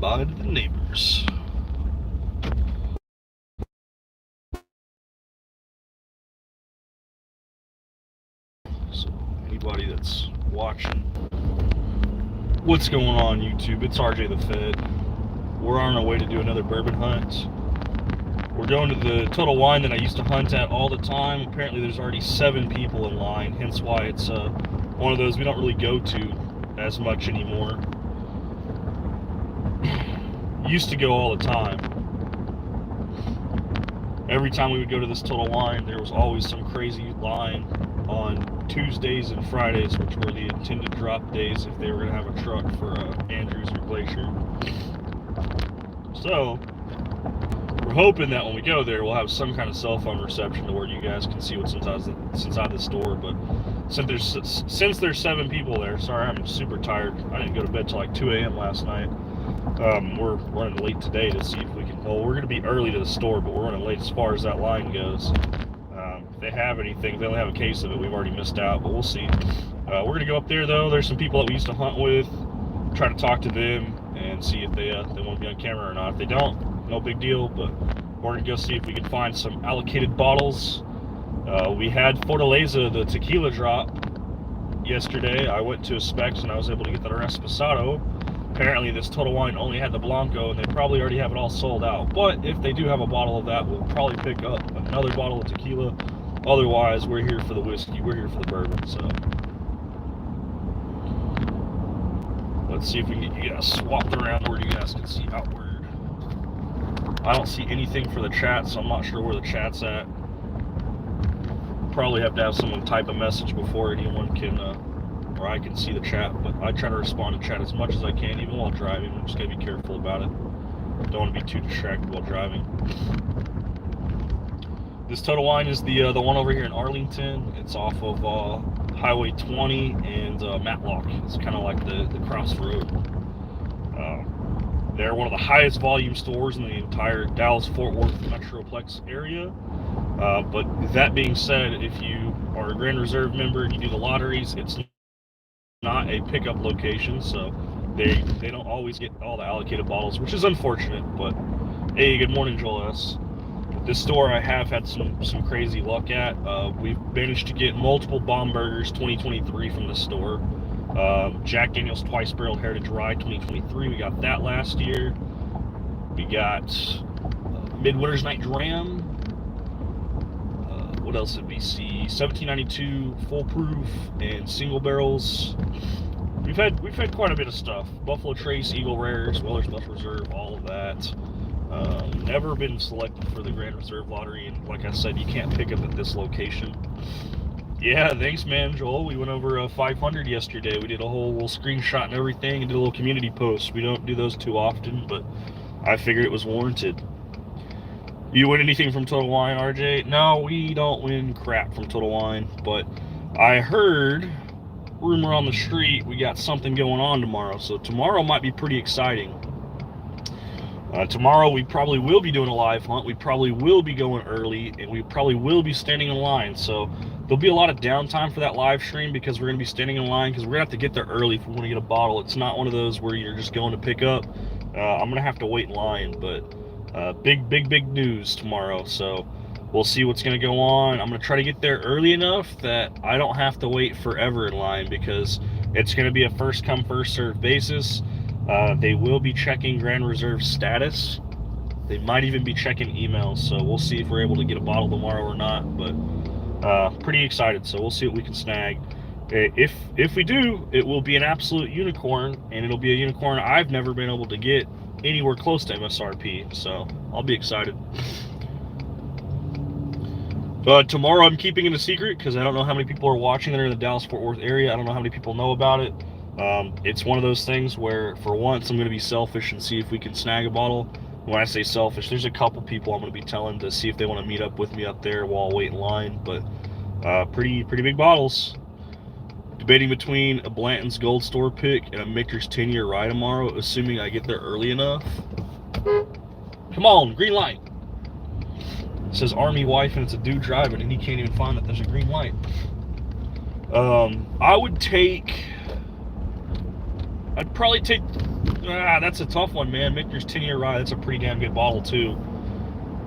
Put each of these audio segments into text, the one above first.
bye to the neighbors. So anybody that's watching what's going on YouTube, it's RJ the Fed. We're on our way to do another bourbon hunt. We're going to the Total Wine that I used to hunt at all the time. Apparently there's already 7 people in line, hence why it's one of those we don't really go to as much anymore. Used to go all the time. Every time we would go to this Total Wine, there was always some crazy line on Tuesdays and Fridays, which were the intended drop days if they were going to have a truck for Andrews or Glacier. So we're hoping that when we go there, we'll have some kind of cell phone reception to where you guys can see what's inside the store. But since there's 7 people there, sorry, I'm super tired. I didn't go to bed till like 2 a.m. last night. We're running late today to see if we can. Well, we're going to be early to the store, but we're running late as far as that line goes. If they have anything, if they only have a case of it, we've already missed out, but we'll see. We're going to go up there though. There's some people that we used to hunt with. Try to talk to them and see if they want to be on camera or not. If they don't, no big deal, but we're going to go see if we can find some allocated bottles. We had Fortaleza, the tequila drop, yesterday. I went to a Specs and I was able to get that Esposado. Apparently this Total Wine only had the Blanco and they probably already have it all sold out. But if they do have a bottle of that, we'll probably pick up another bottle of tequila. Otherwise, we're here for the whiskey. We're here for the bourbon, so let's see if we can get you guys swapped around where you guys can see outward. I don't see anything for the chat, so I'm not sure where the chat's at. Probably have to have someone type a message before anyone can, or I can see the chat, but I try to respond to chat as much as I can, even while driving. I'm just going to be careful about it. Don't want to be too distracted while driving. This Total Wine is the one over here in Arlington. It's off of Highway 20 and Matlock. It's kind of like the crossroad. They're one of the highest volume stores in the entire Dallas-Fort Worth Metroplex area. But that being said, if you are a Grand Reserve member and you do the lotteries, it's not a pickup location, so they don't always get all the allocated bottles, which is unfortunate. But hey, good morning, Joel S. This store I have had some crazy luck at. We've managed to get multiple Bomb Burgers 2023 from the store. Jack Daniel's Twice Barreled Heritage Rye 2023, we got that last year. We got Midwinter's Night Dram. What else did we see? 1792 Full Proof and Single Barrels. We've had quite a bit of stuff. Buffalo Trace, Eagle Rares, Weller's Special Reserve, all of that. Never been selected for the Grand Reserve Lottery, and like I said, you can't pick up at this location. Yeah, thanks, man, Joel. We went over 500 yesterday. We did a whole little screenshot and everything, and did a little community post. We don't do those too often, but I figured it was warranted. You win anything from Total Wine, RJ? No, we don't win crap from Total Wine, but I heard rumor on the street we got something going on tomorrow, so tomorrow might be pretty exciting. Tomorrow we probably will be doing a live hunt. We probably will be going early, and we probably will be standing in line. So there'll be a lot of downtime for that live stream because we're going to be standing in line because we're going to have to get there early if we want to get a bottle. It's not one of those where you're just going to pick up. I'm going to have to wait in line, but big news tomorrow. So we'll see what's going to go on. I'm going to try to get there early enough that I don't have to wait forever in line because it's going to be a first come first served basis. They will be checking Grand Reserve status. They might even be checking emails, so we'll see if we're able to get a bottle tomorrow or not, but pretty excited, so we'll see what we can snag. If we do, it will be an absolute unicorn, and it'll be a unicorn I've never been able to get anywhere close to MSRP, so I'll be excited. Tomorrow I'm keeping it a secret because I don't know how many people are watching that are in the Dallas-Fort Worth area. I don't know how many people know about it. It's one of those things where for once I'm going to be selfish and see if we can snag a bottle. When I say selfish, there's a couple people I'm going to be telling to see if they want to meet up with me up there while I wait in line, but pretty big bottles. Debating between a Blanton's Gold Store pick and a Michter's 10-year rye tomorrow, assuming I get there early enough. Come on, green light. It says Army wife and it's a dude driving and he can't even find that there's a green light. I'd probably take That's a tough one, man. Michter's 10-year rye. That's a pretty damn good bottle too.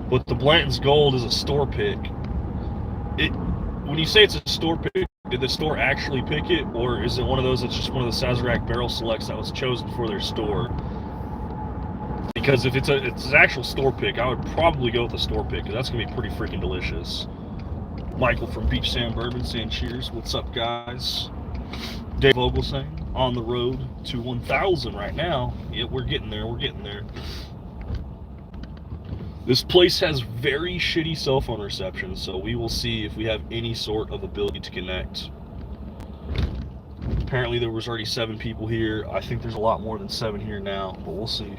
But the Blanton's Gold is a store pick. When you say it's a store pick, did the store actually pick it, or is it one of those that's just one of the Sazerac barrel selects that was chosen for their store? Because if it's an actual store pick, I would probably go with the store pick, because that's going to be pretty freaking delicious. Michael from Beach Sand Bourbon saying cheers. What's up, guys? Dave Vogel saying on the road to 1,000 right now. Yeah, we're getting there. We're getting there. This place has very shitty cell phone reception, so we will see if we have any sort of ability to connect. Apparently there was already 7 people here. I think there's a lot more than 7 here now, but we'll see.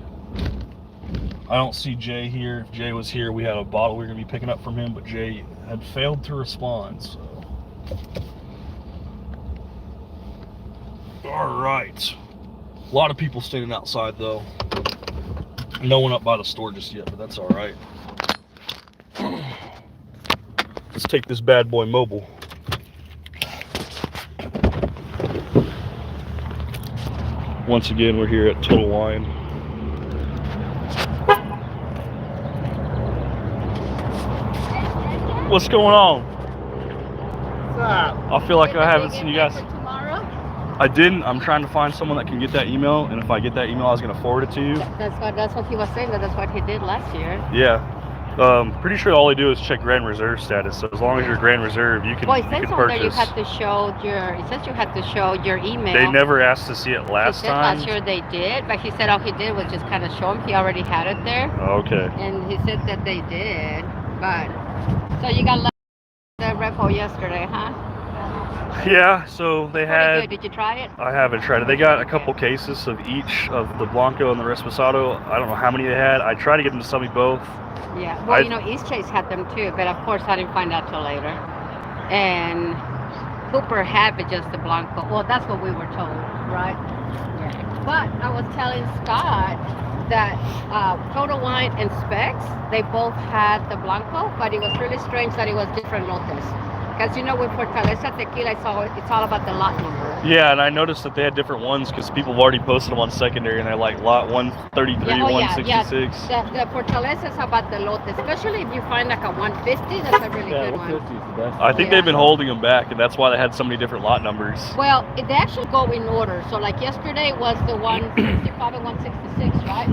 I don't see Jay here. If Jay was here, we had a bottle we were going to be picking up from him, but Jay had failed to respond, so. All right. A lot of people standing outside, though. No one up by the store just yet, but that's all right. Let's take this bad boy mobile. Once again, we're here at Total Wine. What's going on? What's up? I feel like I haven't seen you guys. Tomorrow? I didn't. I'm trying to find someone that can get that email, and if I get that email, I was going to forward it to you. That's what he was saying. That's what he did last year. Yeah. Pretty sure all they do is check Grand Reserve status. So as long as you're Grand Reserve, you can, well, it you says can on purchase. there you had to show your. It says you had to show your email. They never asked to see it last he said time. Last year they did, but he said all he did was just kind of show him. He already had it there. Okay. And he said that they did, but so you got the repo yesterday, huh? Yeah. So they had. Good. Did you try it? I haven't tried it. They got a couple cases of each of the Blanco and the Reposado. I don't know how many they had. I tried to get them to sell me both. Yeah. Well, you know, East Chase had them too, but of course I didn't find out till later. And Cooper had but just the Blanco. Well, that's what we were told, right? Yeah. But I was telling Scott that Total Wine and Specs, they both had the Blanco, but it was really strange that it was different lotes. Because you know, with Fortaleza Tequila, it's all about the lot number. Yeah, and I noticed that they had different ones because people have already posted them on secondary, and they're like lot 133, 166. Yeah. The Fortaleza is about the lote, especially if you find like a 150, that's a really good one. 150 is the best. I think they've been holding them back, and that's why they had so many different lot numbers. Well, they actually go in order. So like yesterday was the 165 and 166, right?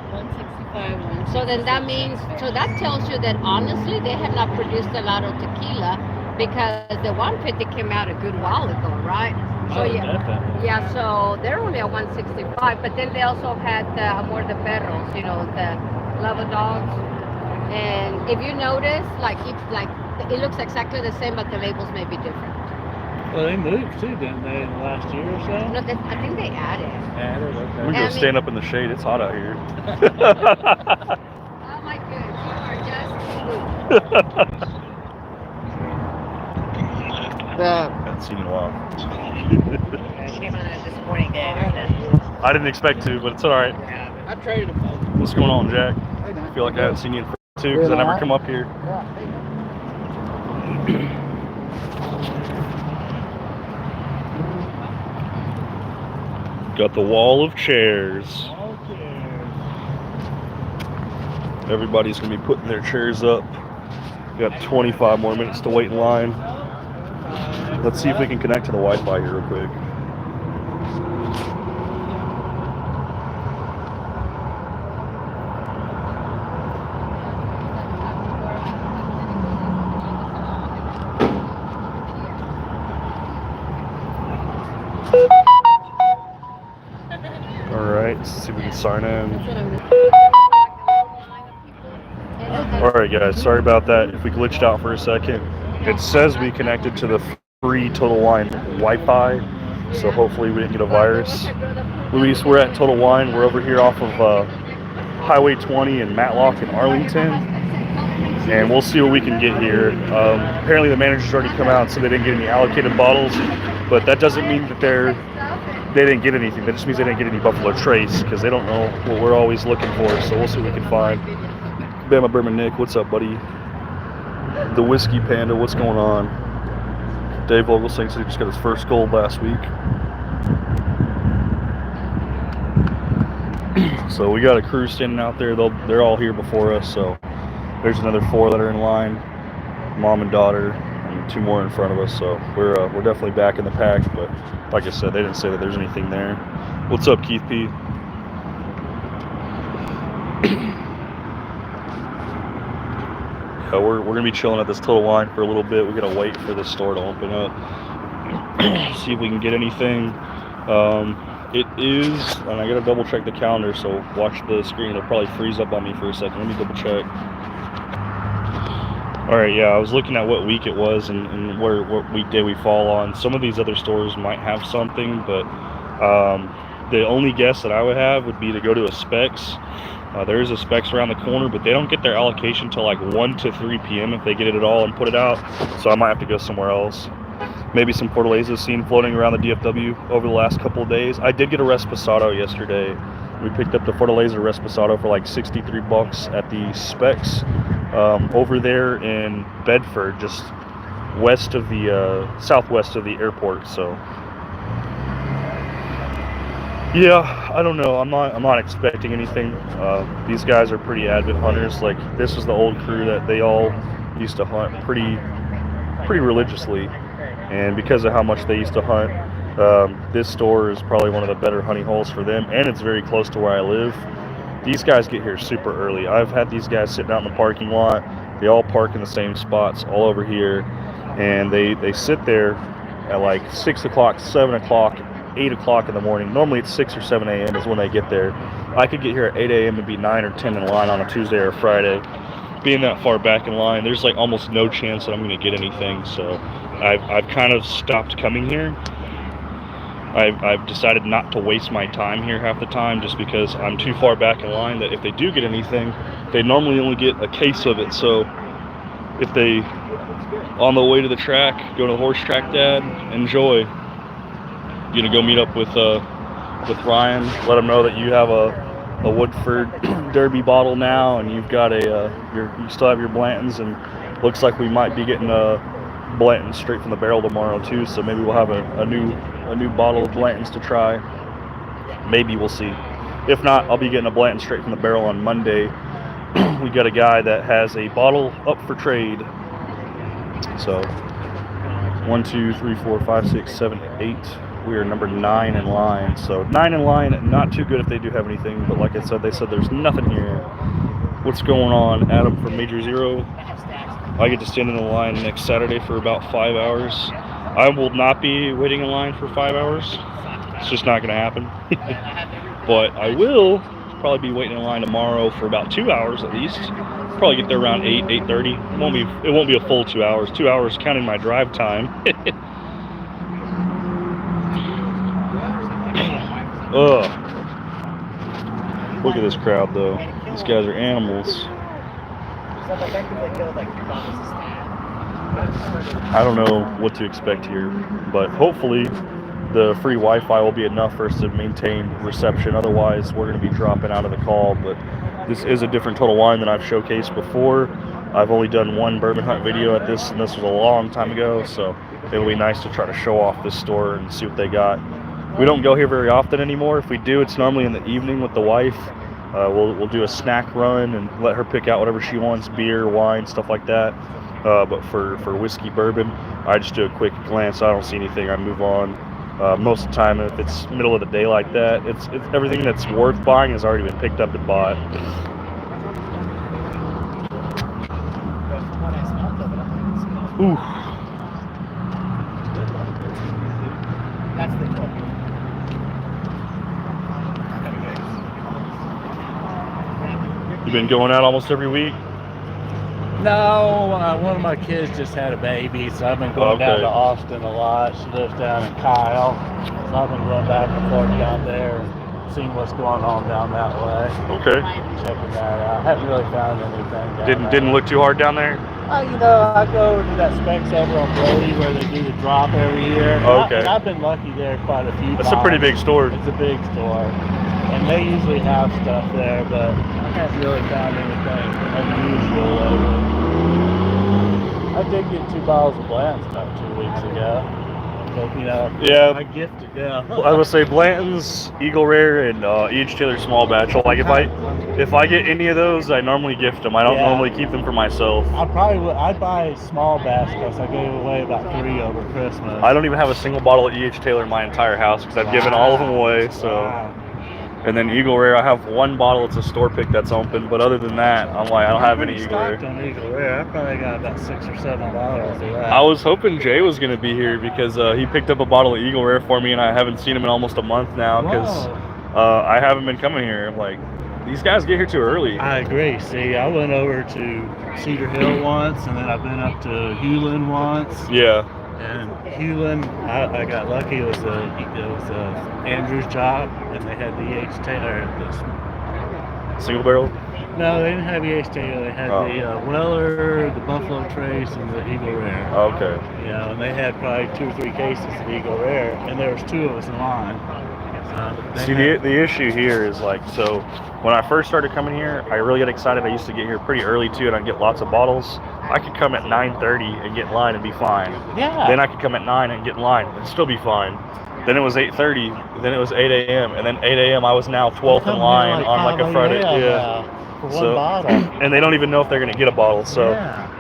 165. So then that means, so that tells you that honestly, they have not produced a lot of tequila, because the 150 came out a good while ago, right? So yeah, so they're only at 165, but then they also had the Amor de Perros, you know, the Lava Dogs. And if you notice, it looks exactly the same, but the labels may be different. Well, they moved too, didn't they, in the last year or so? No, I think they added. Added, okay. We go stand up in the shade. It's hot out here. Oh my goodness, you are just Haven't seen you in a while. came on a disappointing day. I didn't expect to, but it's all right. I traded them both. What's going on, Jack? I feel like I haven't seen you in too, because I never come up here. Got the wall of chairs. Everybody's gonna be putting their chairs up. Got 25 more minutes to wait in line. Let's see if we can connect to the Wi-Fi here real quick. All right, let's see if we can sign in. All right, guys, sorry about that. If we glitched out for a second, it says we connected to the free Total Wine Wi-Fi, so hopefully we didn't get a virus. Luis, we're at Total Wine. We're over here off of Highway 20 in Matlock in Arlington, and we'll see what we can get here. Apparently the managers already come out and said they didn't get any allocated bottles, but that doesn't mean that they didn't get anything. That just means they didn't get any Buffalo Trace, because they don't know what we're always looking for, so we'll see what we can find. Bama Bourbon Nick, what's up, buddy? The Whiskey Panda, what's going on? Dave Vogelsang said he just got his first gold last week. So we got a crew standing out there. They're all here before us. So there's another 4 that are in line, mom and daughter, and 2 more in front of us. So we're definitely back in the pack. But like I said, they didn't say that there's anything there. What's up, Keith P? Yeah, we're gonna be chilling at this Total Wine for a little bit. We gotta wait for this store to open up. See if we can get anything. It is, and I gotta double check the calendar, so watch the screen. It'll probably freeze up on me for a second. Let me double check. All right, yeah, I was looking at what week it was and what weekday we fall on. Some of these other stores might have something, but the only guess that I would have would be to go to a Specs. There is a Specs around the corner, but they don't get their allocation till like 1 to 3 p.m. if they get it at all and put it out. So I might have to go somewhere else. Maybe some Fortaleza seen floating around the DFW over the last couple of days. I did get a Reposado yesterday. We picked up the Fortaleza Reposado for like $63 at the Specs over there in Bedford, just west of the southwest of the airport. So yeah, I don't know. I'm not expecting anything. These guys are pretty avid hunters. Like, this is the old crew that they all used to hunt pretty religiously. And because of how much they used to hunt, this store is probably one of the better hunting holes for them, and it's very close to where I live. These guys get here super early. I've had these guys sitting out in the parking lot. They all park in the same spots all over here, and they sit there at like 6 o'clock, 7 o'clock, 8 o'clock in the morning. Normally it's 6 or 7 a.m. is when they get there. I could get here at 8 a.m. and be 9 or 10 in line on a Tuesday or Friday. Being that far back in line, there's like almost no chance that I'm going to get anything. So I've kind of stopped coming here. I've decided not to waste my time here half the time, just because I'm too far back in line that if they do get anything, they normally only get a case of it. So if they, on the way to the track, go to the horse track, Dad, enjoy. You're gonna go meet up with Ryan, let him know that you have a Woodford Derby bottle now, and you've got you still have your Blantons, and looks like we might be getting a Blanton straight from the barrel tomorrow too. So maybe we'll have a new bottle of Blantons to try. Maybe, we'll see. If not, I'll be getting a Blanton straight from the barrel on Monday. We got a guy that has a bottle up for trade. So 1, 2, 3, 4, 5, 6, 7, 8. We are number 9 in line. So 9 in line, not too good if they do have anything. But like I said, they said there's nothing here. What's going on, Adam from Major Zero? I get to stand in the line next Saturday for about 5 hours. I will not be waiting in line for 5 hours. It's just not going to happen. But I will probably be waiting in line tomorrow for about 2 hours at least. Probably get there around 8, 8:30. It won't be a full 2 hours. 2 hours counting my drive time. Ugh. Look at this crowd though. These guys are animals. I don't know what to expect here, but hopefully the free Wi-Fi will be enough for us to maintain reception. Otherwise, we're going to be dropping out of the call. But this is a different Total Wine than I've showcased before. I've only done one bourbon hunt video at this, and this was a long time ago, so it'll be nice to try to show off this store and see what they got. We don't go here very often anymore. If we do, it's normally in the evening with the wife. We'll do a snack run and let her pick out whatever she wants, beer, wine, stuff like that. But for whiskey, bourbon, I just do a quick glance. I don't see anything, I move on. Most of the time, if it's middle of the day like that, it's everything that's worth buying has already been picked up and bought. Ooh. You been going out almost every week? No, one of my kids just had a baby, so I've been going down to Austin a lot. She lives down in Kyle, so I've been going back and forth down there, seeing what's going on down that way. Okay. Checking that out. Haven't really found anything. Didn't look too hard down there? You know, I go to that Specs over on Brody where they do the drop every year. Okay. And I've been lucky there quite a few times. That's a pretty big store. It's a big store. And they usually have stuff there, but I haven't really found anything unusual lately. I did get 2 bottles of Blanton's about 2 weeks ago. But, you know, Yeah. I gifted, yeah. I would say Blanton's, Eagle Rare, and E.H. Taylor Small Batch. Like if I get any of those, I normally gift them. I don't normally keep them for myself. I'd buy a small batch because I gave away about 3 over Christmas. I don't even have a single bottle of E.H. Taylor in my entire house because I've given all of them away. So. Wow. And then Eagle Rare, I have one bottle. It's a store pick that's open, but other than that, I'm like, I don't have any Eagle Rare. On Eagle Rare. I probably got about 6 or 7 bottles of that. I was hoping Jay was going to be here because he picked up a bottle of Eagle Rare for me, and I haven't seen him in almost a month now because I haven't been coming here. I'm like, these guys get here too early. I agree. See, I went over to Cedar Hill once, and then I've been up to Hewlin once. Yeah. And Hewlin, I got lucky. It was Andrew's job, and they had the E.H. Taylor. Single barrel? No, they didn't have E.H. Taylor. They had the Weller, the Buffalo Trace, and the Eagle Rare. Okay. You know, and they had probably 2 or 3 cases of Eagle Rare, and there was 2 of us in line. See, the issue here is like, so when I first started coming here, I really got excited. I used to get here pretty early too, and I'd get lots of bottles. I could come at 9:30 and get in line and be fine. Yeah. Then I could come at 9 and get in line and still be fine. Then it was 8:30. Then it was 8 a.m. And then 8 a.m. I was now 12th in line on like a Friday. Yeah. For one bottle. And they don't even know if they're going to get a bottle. So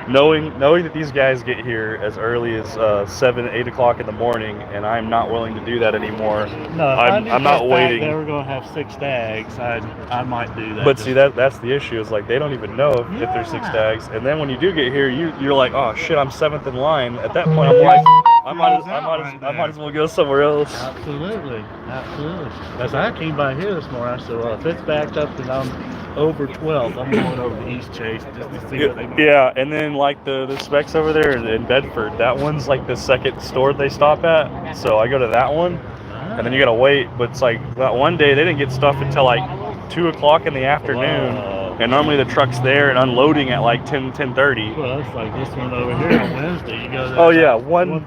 knowing that these guys get here as early as 7, 8 o'clock in the morning, and I'm not willing to do that anymore. No, I'm not waiting. They were going to have 6 stags. I might do that. But see, that's the issue. Is like they don't even know if there's 6 stags. And then when you do get here, you're like, oh shit, I'm 7th in line. At that point, I'm like, I might as well go somewhere else. Absolutely. As I came by here this morning, I said, well, if it's backed up and I'm over 12, I'm going over to East Chase just to see what they do. Yeah, and then like the Specs over there in Bedford, that one's like the second store they stop at. So I go to that one, and then you gotta wait. But it's like that one day they didn't get stuff until like 2 o'clock in the afternoon. And normally the truck's there and unloading at like 10:30. Well, it's like this one over here on Wednesday. You go there. Oh yeah, 1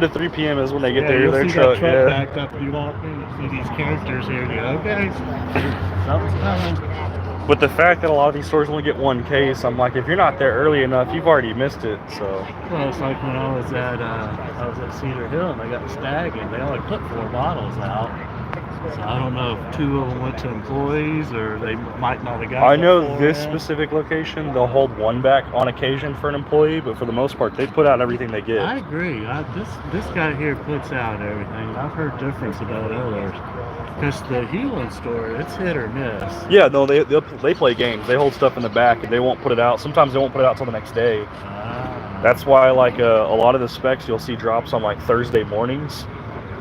to 3 p.m. is when they get their truck. Yeah. Backed up. You walk in and see these characters here. And you go, okay, something's coming. But the fact that a lot of these stores only get 1 case, I'm like, if you're not there early enough, you've already missed it. So. Well, it's like when I was at Cedar Hill and they got the stag and they only put 4 bottles out. So I don't know if 2 of them went to employees or they might not have got. I know this specific location, they'll hold 1 back on occasion for an employee, but for the most part, they put out everything they get. I agree. This guy here puts out everything. I've heard difference about others. Because the Hewlin store, it's hit or miss. Yeah, no, they play games. They hold stuff in the back and they won't put it out. Sometimes they won't put it out till the next day. That's why like a lot of the Specs you'll see drops on like Thursday mornings.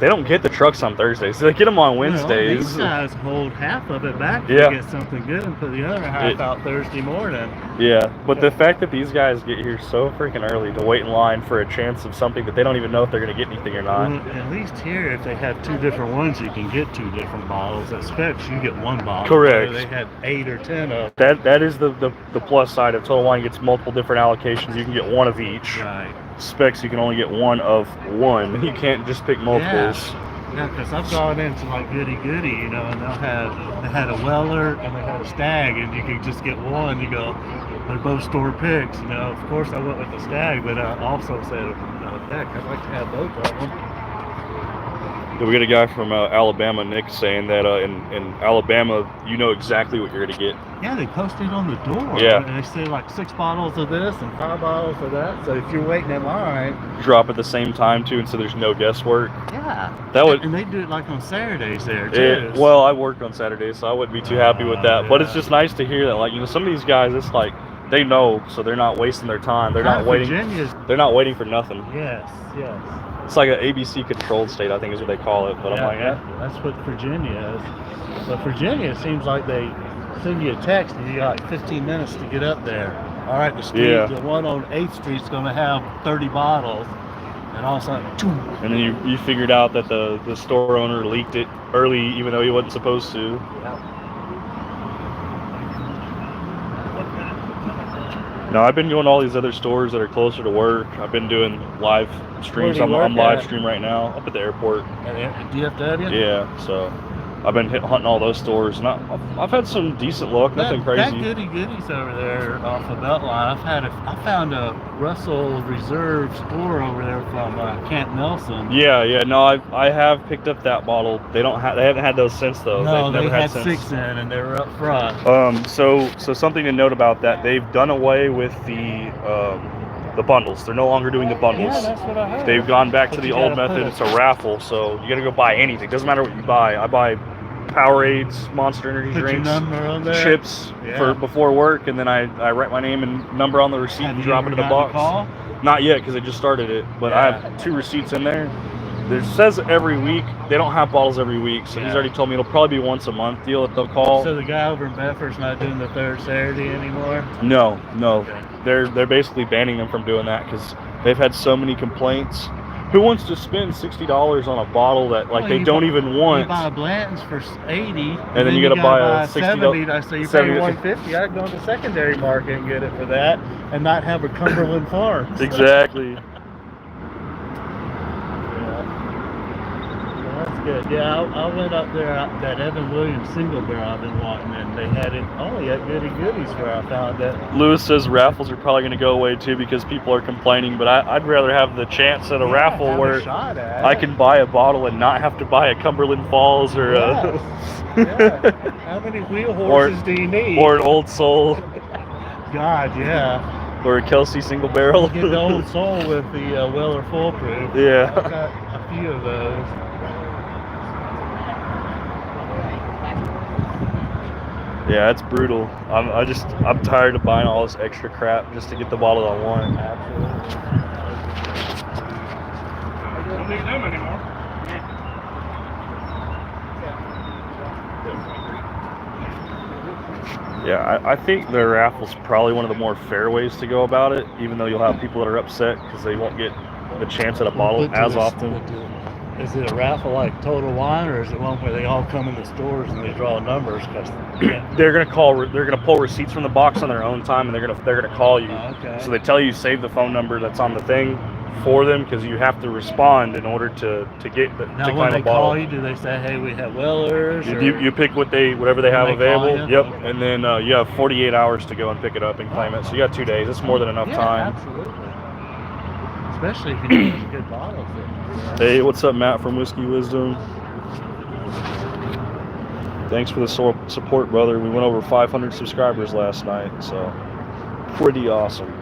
They don't get the trucks on Thursdays. So they get them on Wednesdays. These guys hold half of it back to get something good and put the other half out Thursday morning. Yeah, but the fact that these guys get here so freaking early to wait in line for a chance of something that they don't even know if they're going to get anything or not. Well, at least here, if they have 2 different ones, you can get 2 different bottles. At Specs, you get 1 bottle. Correct. They had 8 or 10 of them. That is the plus side of Total Wine gets multiple different allocations. You can get 1 of each. Right. Specs, you can only get 1 of 1. You can't just pick multiples. Yeah, because I've gone into like Goody Goody, you know, and they had a Weller and they had a Stag, and you could just get 1. You go, they're both store picks, you know. Of course, I went with the Stag, but I also said, heck, I'd like to have both of them. We got a guy from Alabama, Nick, saying that in Alabama, you know exactly what you're going to get. Yeah, they posted on the door. Yeah. And they say like 6 bottles of this and 5 bottles of that. So if you're waiting in line, drop at the same time too, and so there's no guesswork. Yeah. And they do it like on Saturdays there too. Well, I worked on Saturdays, so I wouldn't be too happy with that. Yeah. But it's just nice to hear that, like, you know, some of these guys, it's like they know, so they're not wasting their time. They're not waiting. They're not waiting for nothing. Yes. It's like an ABC controlled state, I think is what they call it. But I'm like, that's what Virginia is. But Virginia, it seems like they send you a text and you got like 15 minutes to get up there. All right, the one on 8th Street's going to have 30 bottles. And all of a sudden, and then you figured out that the store owner leaked it early, even though he wasn't supposed to. Yeah. No, I've been going to all these other stores that are closer to work. I've been doing live streams. I'm live stream right now up at the airport. At DFW? Yeah, so I've been hunting all those stores, and I've had some decent luck, nothing crazy. That goodies over there off the Beltline. I found a Russell Reserve store over there from Camp Nelson. Yeah, no, I have picked up that bottle. They haven't had those since though. No, They've they never had since. 6 in, and they were up front. So something to note about that, they've done away with the bundles. They're no longer doing the bundles. Yeah, that's what I heard. They've gone back to But the you old gotta method. put It's a raffle, so you got to go buy anything. Doesn't matter what you buy. I buy Powerades, Monster Energy Put your drinks, number on there. chips for before work, and then I write my name and number on the receipt Have and you drop it ever in the gotten a box. call? Not yet, because I just started it, but I have 2 receipts in there. It says every week. They don't have bottles every week, so he's already told me it'll probably be once a month deal that they'll call. So the guy over in Bedford's not doing the third Saturday anymore? No. Okay. They're basically banning them from doing that because they've had so many complaints. Who wants to spend $60 on a bottle that they don't even want? You buy a Blanton's for 80, and then you gotta buy a 70. So you pay 150. I'd go to the secondary market and get it for that, and not have a Cumberland Farms. Exactly. That's good. Yeah, I went up there, that Evan Williams single barrel I've been wanting, and they had it only at goodies where I found it. Lewis says raffles are probably going to go away too because people are complaining, but I'd rather have the chance at a raffle where I can buy a bottle and not have to buy a Cumberland Falls or How many wheel horses do you need? Or an Old Soul. God, yeah. Or a Kelsey single barrel. Get the Old Soul with the Weller Full Proof. Yeah. I've got a few of those. Yeah, it's brutal. I'm tired of buying all this extra crap just to get the bottle I want. Absolutely. Don't need them anymore. Yeah, I think the raffle's probably one of the more fair ways to go about it, even though you'll have people that are upset because they won't get the chance at a bottle as often. Is it a raffle like Total Wine, or is it one where they all come in the stores and they draw numbers? They're gonna pull receipts from the box on their own time, and they're gonna call you. Oh, okay. So they tell you save the phone number that's on the thing for them because you have to respond in order to get the Now, to when claim they a bottle. call you, do they say, "Hey, we have Wellers"? You pick whatever they have When they call available. you? Yep, Okay. and then you have 48 hours to go and pick it up and claim it. So you got 2 days. It's more than enough time. Absolutely. Especially if you get good bottles. Hey, what's up, Matt from Whiskey Wisdom? Thanks for the support, brother. We went over 500 subscribers last night, so pretty awesome.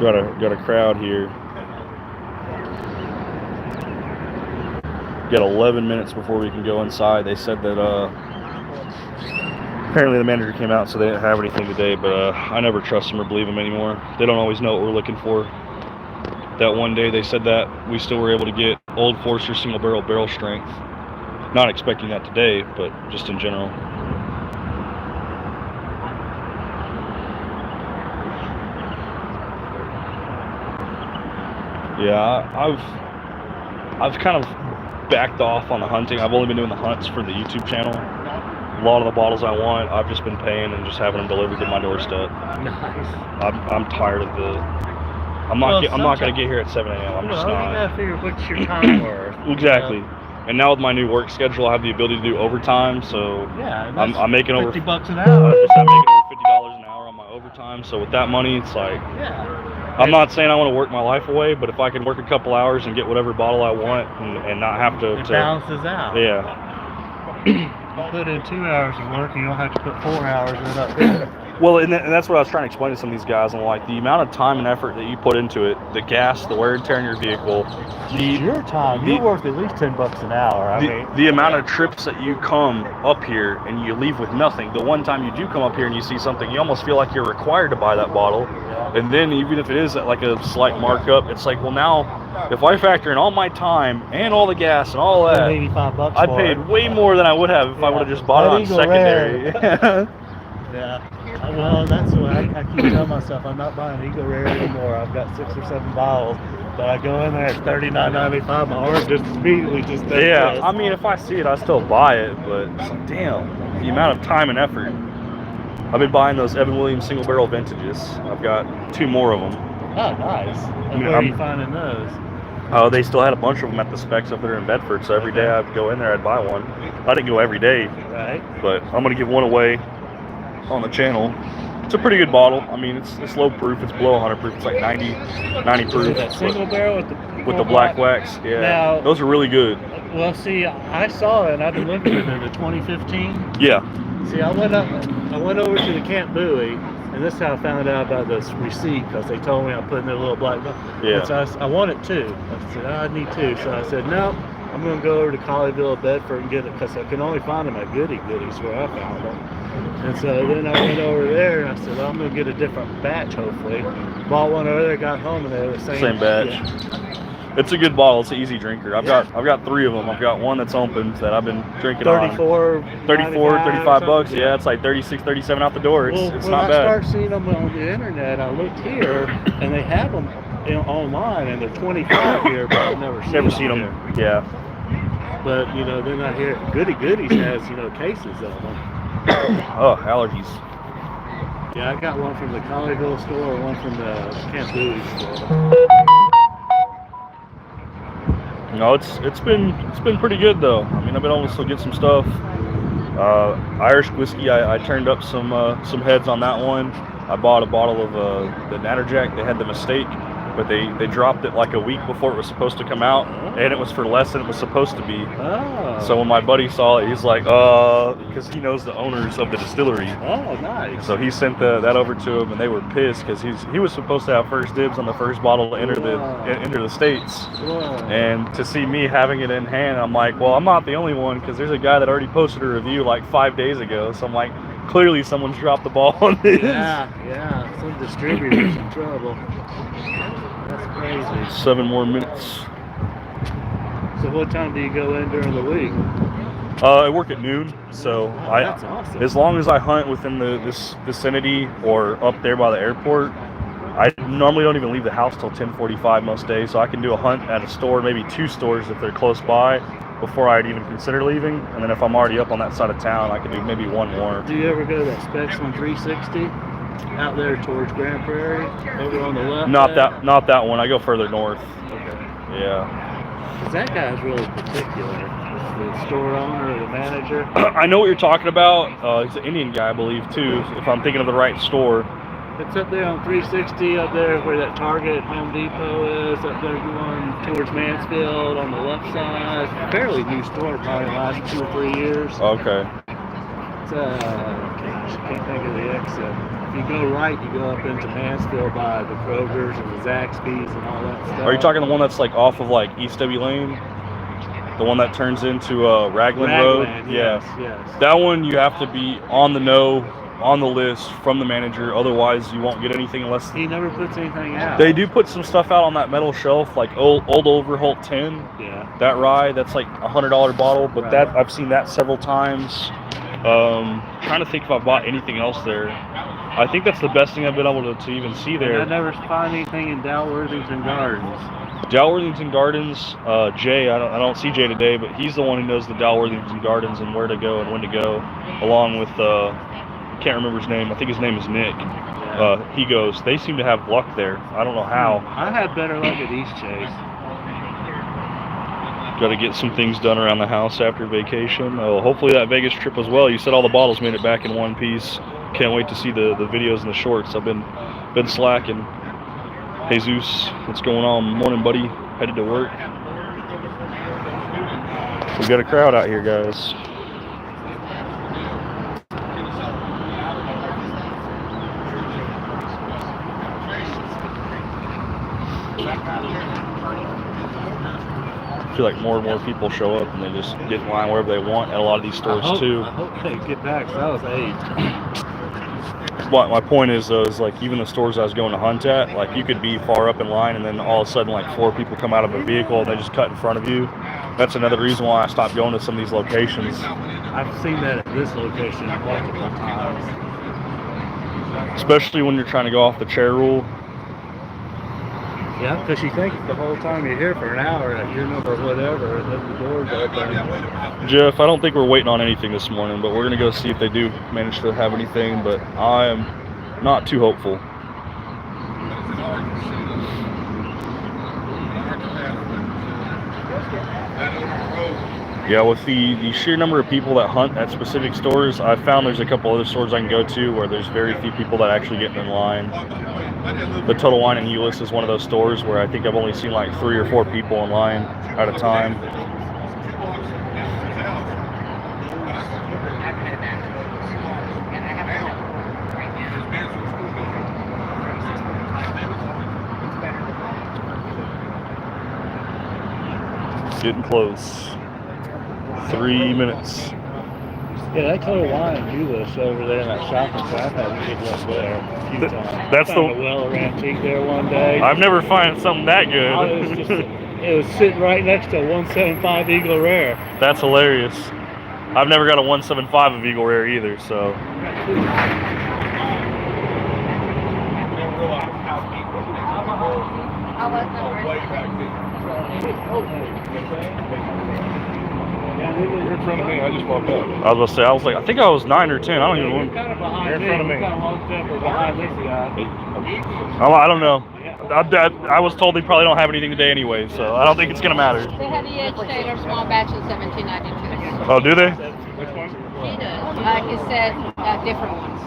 Got a crowd here. Got 11 minutes before we can go inside. They said that apparently the manager came out, so they didn't have anything today, but I never trust them or believe them anymore. They don't always know what we're looking for. That one day they said that we still were able to get Old Forester single barrel strength. Not expecting that today, but just in general. Yeah, I've kind of backed off on the hunting. I've only been doing the hunts for the YouTube channel. A lot of the bottles I want, I've just been paying and just having them delivered to my doorstep. Nice. I'm tired of the. I'm not gonna get here at 7 a.m. I'm just not. You gotta figure what's your time worth. Exactly. And now with my new work schedule, I have the ability to do overtime. So yeah, I'm making over $50 an hour. I'm making over $50 an hour on my overtime. So with that money, it's like. Yeah. I'm not saying I want to work my life away, but if I can work a couple hours and get whatever bottle I want and not have to. It balances out. Yeah. You put in 2 hours of work, and you don't have to put 4 hours in up there. Well, and that's what I was trying to explain to some of these guys. I'm like, the amount of time and effort that you put into it, the gas, the wear and tear in your vehicle, Your time, you're worth at least $10 an hour. I mean, the amount of trips that you come up here and you leave with nothing. The one time you do come up here and you see something, you almost feel like you're required to buy that bottle. yeah. And then even if it is at like a slight markup, it's like, well, now if I factor in all my time and all the gas and all that, $85 I for paid it. way more than I would have if I would have just bought it on Eagle secondary. Yeah. Well, that's what I keep telling myself. I'm not buying Eagle Rare anymore. I've got 6 or 7 bottles. But I go in there, it's $39.95. My heart just immediately just does Yeah, this. I mean, if I see it, I still buy it, but it's like, damn, the amount of time and effort. I've been buying those Evan Williams single barrel vintages. I've got 2 more of them. Oh, nice. And where are you finding those? Oh, they still had a bunch of them at the Specs up there in Bedford, so every day I'd go in there, I'd buy one. I didn't go every day, Right. but I'm going to give one away on the channel. It's a pretty good bottle. I mean, it's low proof. It's below 100 proof. It's like 90 proof. That single barrel with the black wax. Yeah, now, those are really good. Well, see, I saw it, and I've been looking at it, the 2015. Yeah. See, I went over to the Camp Bowie, and this is how I found out about this receipt, because they told me I put in their little black box. Yeah. And so I wanted two. I said, I need two. So I said, no, I'm going to go over to Colleyville, Bedford, and get it, because I can only find them at Goody Goodies where I found them. And so then I went over there, and I said, well, I'm going to get a different batch, hopefully. Bought one over there, got home, and they were the same batch. Yeah. It's a good bottle. It's an easy drinker. I've got 3 of them. I've got one that's open that I've been drinking 34, on. 35 bucks. Yeah, it's like 36, 37 out the door. It's when not I bad. start seeing them on the internet, I looked here, and they have them online, and they're 25 here, but I've never seen them. Here. Yeah. But then I hear Goody Goodies has cases of them. Oh, allergies. Yeah, I got one from the Colleyville store, and one from the Camp Bowie store. No, it's been pretty good though. I mean, I've been able to still get some stuff. Irish whiskey, I turned up some heads on that one. I bought a bottle of the Natterjack. They had the mistake, but they dropped it like a week before it was supposed to come out, and it was for less than it was supposed to be. Oh. So when my buddy saw it, he's like, because he knows the owners of the distillery. Oh, nice. So he sent that over to him, and they were pissed because he was supposed to have first dibs on the first bottle to enter the States. Whoa. And to see me having it in hand, I'm like, well, I'm not the only one, because there's a guy that already posted a review like 5 days ago. So I'm like, clearly someone's dropped the ball on this. Yeah. Some distributors in trouble. That's crazy. 7 more minutes. So what time do you go in during the week? I work at noon, so That's awesome. as long as I hunt within this vicinity or up there by the airport, I normally don't even leave the house till 10:45 most days, so I can do a hunt at a store, maybe 2 stores if they're close by, before I'd even consider leaving. And then if I'm already up on that side of town, I can do maybe 1 more. Do you ever go to that Specs on 360 out there towards Grand Prairie, over on the left? Not that one. I go further north. Okay. Yeah. 'Cause that guy's really particular. The store owner or the manager. I know what you're talking about. He's an Indian guy, I believe, too, if I'm thinking of the right store. It's up there on 360, up there where that Target Home Depot is, up there going towards Mansfield on the left side. Fairly new store, probably last 2 or 3 years. Okay. It's, gosh, I can't think of the exit. If you go right, you go up into Mansfield by the Kroger's and the Zaxby's and all that stuff. Are you talking the one that's like off of like East W Lane? The one that turns into Raglan Road? Yes. That one you have to be on the know, on the list from the manager, otherwise you won't get anything unless... He never puts anything out. They do put some stuff out on that metal shelf, like old Overholt 10. Yeah. That rye, that's like $100 bottle, but Right. that I've seen that several times. Trying to think if I bought anything else there. I think that's the best thing I've been able to even see there. And I never find anything in Dalworthington Gardens. Dalworthington Gardens, Jay, I don't see Jay today, but he's the one who knows the Dalworthington Gardens and where to go and when to go, along with, can't remember his name, I think his name is Nick. Yeah. He goes, they seem to have luck there. I don't know how. I had better luck at East Chase. Got to get some things done around the house after vacation. Oh, hopefully that Vegas trip as well. You said all the bottles made it back in one piece. Can't wait to see the videos and the shorts. I've been slacking. Jesus, what's going on? Morning, buddy. Headed to work. We got a crowd out here, guys. I feel like more and more people show up and they just get in line wherever they want at a lot of these stores too. I hope they get back, because I was 8. My point is, though, is like even the stores I was going to hunt at, like you could be far up in line and then all of a sudden like 4 people come out of a vehicle and they just cut in front of you. That's another reason why I stopped going to some of these locations. I've seen that at this location multiple times. Especially when you're trying to go off the chair rule. Yeah, because you think the whole time you're here for an hour at your number whatever, then the door's open. Jeff, I don't think we're waiting on anything this morning, but we're going to go see if they do manage to have anything, but I am not too hopeful. Yeah, with the sheer number of people that hunt at specific stores, I've found there's a couple other stores I can go to where there's very few people that actually get in line. The Total Wine in Euless is one of those stores where I think I've only seen like 3 or 4 people in line at a time. Getting close. 3 minutes. Yeah, that Total Wine in Euless over there in that shopping center, I've had a good look there a few times. That's the Weller Antique there one day. I've never found something that good. It was sitting right next to a 175 Eagle Rare. That's hilarious. I've never got a 175 of Eagle Rare either, so. You're in front of me. I just walked up. I was gonna say, I think I was 9 or 10. I don't even You're remember. kind of behind You're in me. front of me. You're kind of hunched up or behind this guy. I don't know. I was told they probably don't have anything today anyway, so I don't think it's gonna matter. They had E.H. Taylor small batch in 1792. Oh, do they? Which one? He said different ones.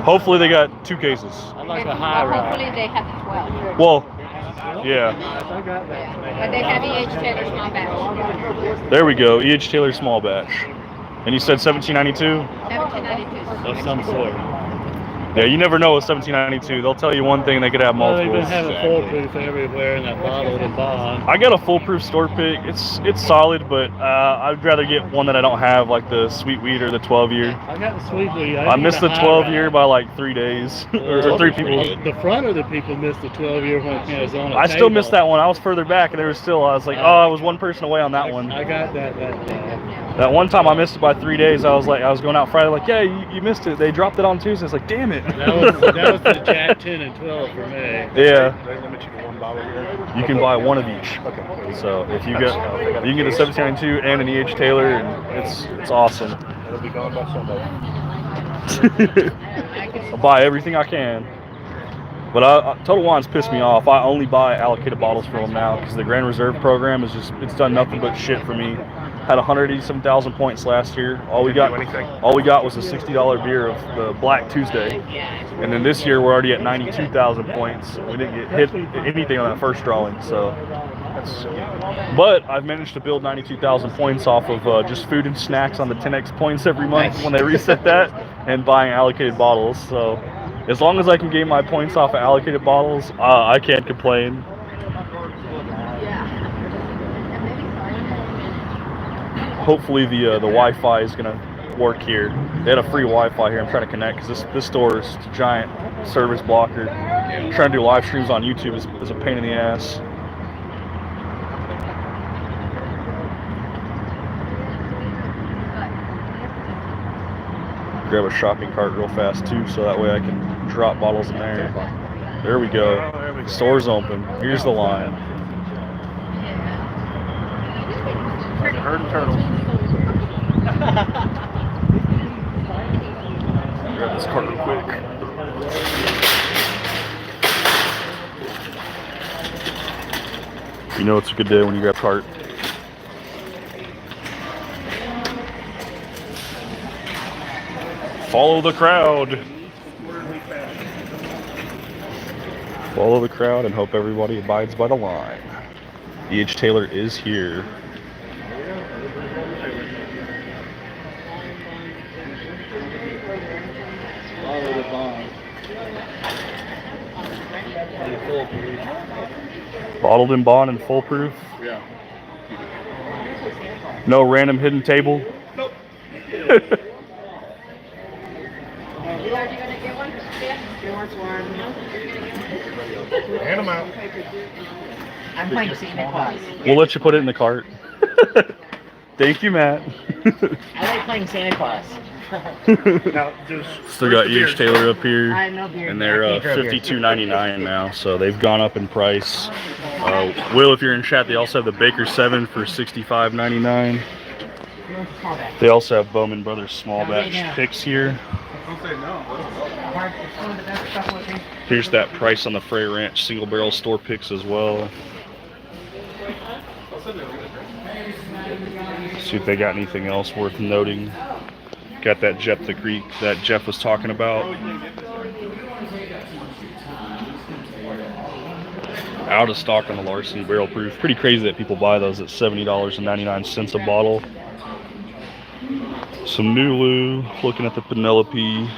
Hopefully they got 2 cases. I like a high ride. Hopefully they have the 12. Well, yeah. I got that. But they have E.H. Taylor small batch. There we go. E.H. Taylor small batch. And you said 1792? 1792. Of some sort. Yeah, you never know with 1792. They'll tell you one thing, they could have Well, they've multiples. been having foolproof everywhere in that bottled and bond. I got a foolproof store pick. It's solid, but I'd rather get one that I don't have, like the Sweet Wheat or the 12-year. I got the sweet wheat. I missed the 12-year by like 3 days or 3 people. The front of the people missed the 12-year when it was on a I still missed that one. I was further back, and there was still. I was like, oh, I was one person away on that one. I got that. That one time I missed it by 3 days. I was going out Friday, like, yeah, you missed it. They dropped it on Tuesday. It's like, damn it. That was the Jack 10 and 12 for me. Yeah. They limit you to 1 bottle here. You can buy one of each. Okay. So if you get, you can get a 1792 and an E.H. Taylor, and it's awesome. It'll be gone by Sunday. I'll buy everything I can. But Total Wine's pissed me off. I only buy allocated bottles from them now because the Grand Reserve program is it's done nothing but shit for me. Had 187,000 points last year. All we got was a $60 beer of the Black Tuesday. And then this year we're already at 92,000 points. We didn't get hit anything on that first drawing. So, but I've managed to build 92,000 points off of just food and snacks on the 10x points every month when they reset that, and buying allocated bottles. So, as long as I can gain my points off of allocated bottles, I can't complain. Hopefully the Wi-Fi is gonna work here. They had a free Wi-Fi here. I'm trying to connect because this store is a giant service blocker. Trying to do live streams on YouTube is a pain in the ass. Grab a shopping cart real fast too, so that way I can drop bottles in there. There we go. Store's open. Here's the line. Like a herd of turtles. Grab this cart real quick. You know it's a good day when you grab a cart. Follow the crowd. Follow the crowd and hope everybody abides by the line. E.H. Taylor is here. Bottled in bond and foolproof. Yeah. No random hidden table. Nope. Hand them out. I'm playing Santa Claus. We'll let you put it in the cart. Thank you, Matt. I like playing Santa Claus. Now, there's Still got E.H. Taylor up here, I know beer. and they're $52.99 now, so they've gone up in price. Will, if you're in chat, they also have the Baker 7 for $65.99. They also have Bowman Brothers small batch picks here. Here's that price on the Frey Ranch single barrel store picks as well. See if they got anything else worth noting. Got that the Greek that Jeff was talking about. Out of stock on the Larceny barrel proof. Pretty crazy that people buy those at $70.99 a bottle. Some Nulu, looking at the Penelope.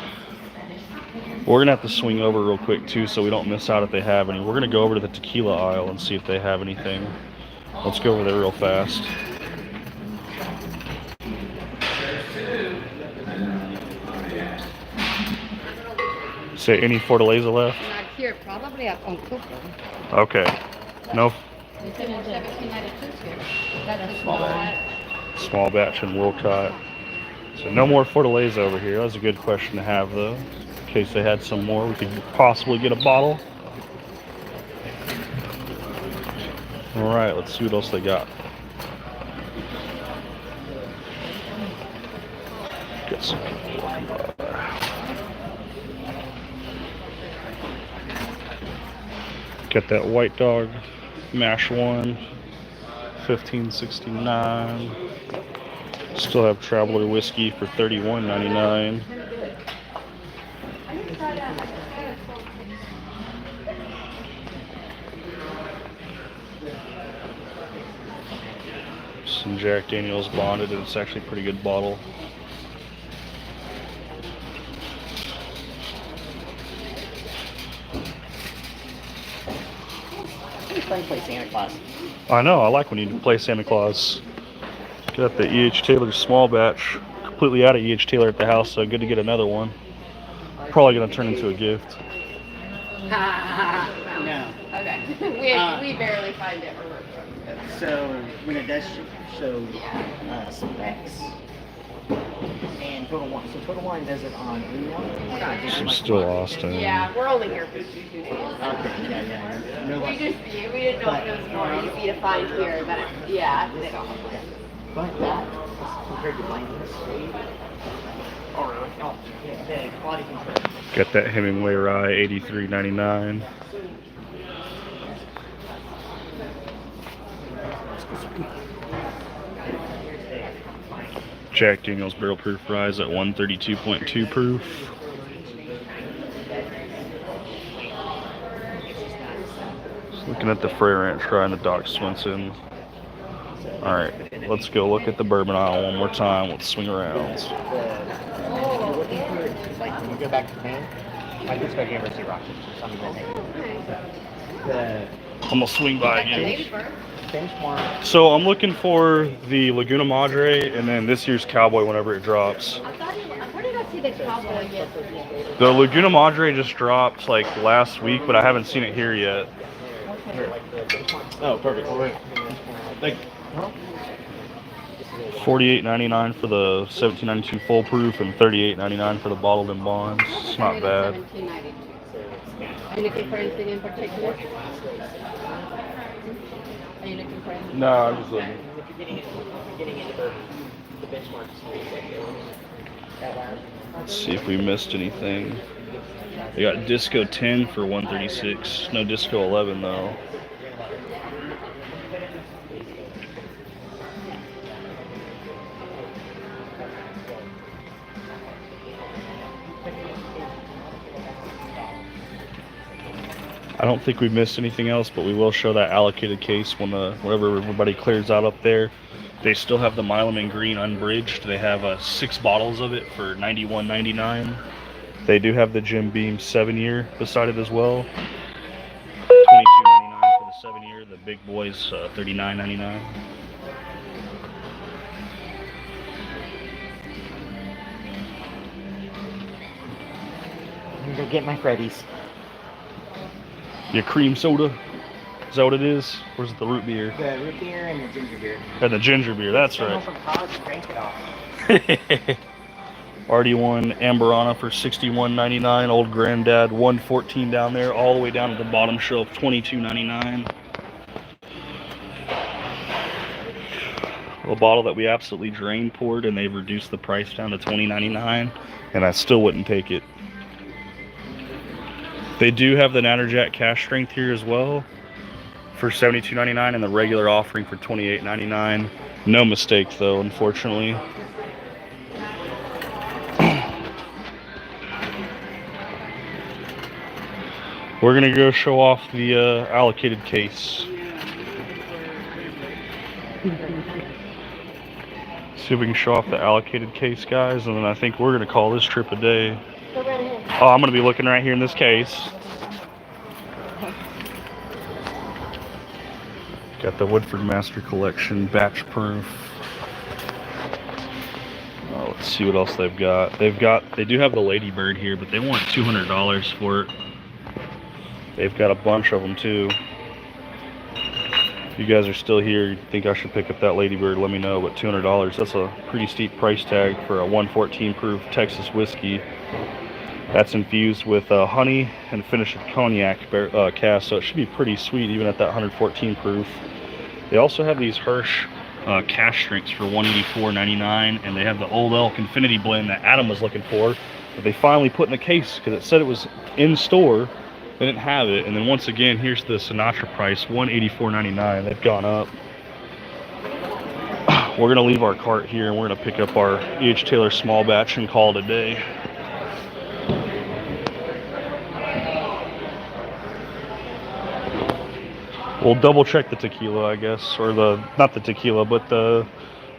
We're gonna have to swing over real quick too so we don't miss out if they have any. We're gonna go over to the tequila aisle and see if they have anything. Let's go over there real fast. Say any Fortaleza left? Not here, probably up on Cooper. Okay. No. It's in 1792 here. That's a small batch. Small batch and Wilcott. So no more Fortaleza over here. That was a good question to have though. In case they had some more, we could possibly get a bottle. Alright, let's see what else they got. Get some. Get that White Dog mash one, $15.69. Still have Traveler whiskey for $31.99. Some Jack Daniel's bonded, and it's actually a pretty good bottle. Play Santa Claus. I know, I like when you play Santa Claus. Got the E.H. Taylor small batch. Completely out of E.H. Taylor at the house, so good to get another one. Probably gonna turn into a gift. No. Okay. We barely find it. So when it does show specs and Total Wine, so Total Wine does it on email. Some still Austin. Yeah, we're only here for 2 days. Okay, yeah. No, We didn't know if it was more easy to find here, but yeah, they don't. but that compared to blankets. Oh, really? Oh, yeah, the quality control. Got that Hemingway Rye, $83.99. Jack Daniel's barrel proof rye at 132.2 proof. Just looking at the Frey Ranch Rye and the Doc Swinson. Alright, let's go look at the bourbon aisle one more time. Let's swing around. Like when you go back to the band, I just go to University of Rochester. Something like that. I'm gonna swing by again. Benchmark. So I'm looking for the Laguna Madre and then this year's Cowboy whenever it drops. Where did I see the cowboy yet? The Laguna Madre just dropped like last week, but I haven't seen it here yet. Oh, perfect. All right. Thank you. $48.99 for the 1792 full proof and $38.99 for the bottled in bonds. It's not bad. Are you looking for anything in particular? Are you looking for anything? No, I'm just looking. If you're getting into the benchmark, Let's see if we missed anything. They got Disco 10 for $136. No Disco 11 though. I don't think we missed anything else, but we will show that allocated case whenever everybody clears out up there. They still have the Milam Green unbridged. They have 6 bottles of it for $91.99. They do have the Jim Beam 7-year beside it as well. $22.99 for the 7-year. The big boys $39.99. I'm gonna go get my Freddy's. Your cream soda. Is that what it is? Or is it the root beer? The root beer and the ginger beer. And the ginger beer, that's Came home right. from college and drank it all. RD1 Amberana for $61.99. Old Granddad 114 down there, all the way down to the bottom shelf, $22.99. A bottle that we absolutely drain poured, and they've reduced the price down to $20.99, and I still wouldn't take it. They do have the Natterjack cash strength here as well for $72.99 and the regular offering for $28.99. No mistake though, unfortunately. We're gonna go show off the allocated case. See if we can show off the allocated case, guys, and then I think we're gonna call this trip a day. Oh, I'm gonna be looking right here in this case. Got the Woodford Master Collection batch proof. Oh, let's see what else they've got. They do have the Ladybird here, but they want $200 for it. They've got a bunch of them too. If you guys are still here, you think I should pick up that Ladybird, let me know. But $200, that's a pretty steep price tag for a 114 proof Texas whiskey. That's infused with honey and finished with cognac cask, so it should be pretty sweet even at that 114 proof. They also have these Hirsch cask drinks for $184.99, and they have the Old Elk Infinity Blend that Adam was looking for, that they finally put in a case because it said it was in store. They didn't have it, and then once again, here's the Sinatra price, $184.99. They've gone up. We're gonna leave our cart here, and we're gonna pick up our E.H. Taylor small batch and call it a day. We'll double check the tequila, I guess, or not the tequila, but the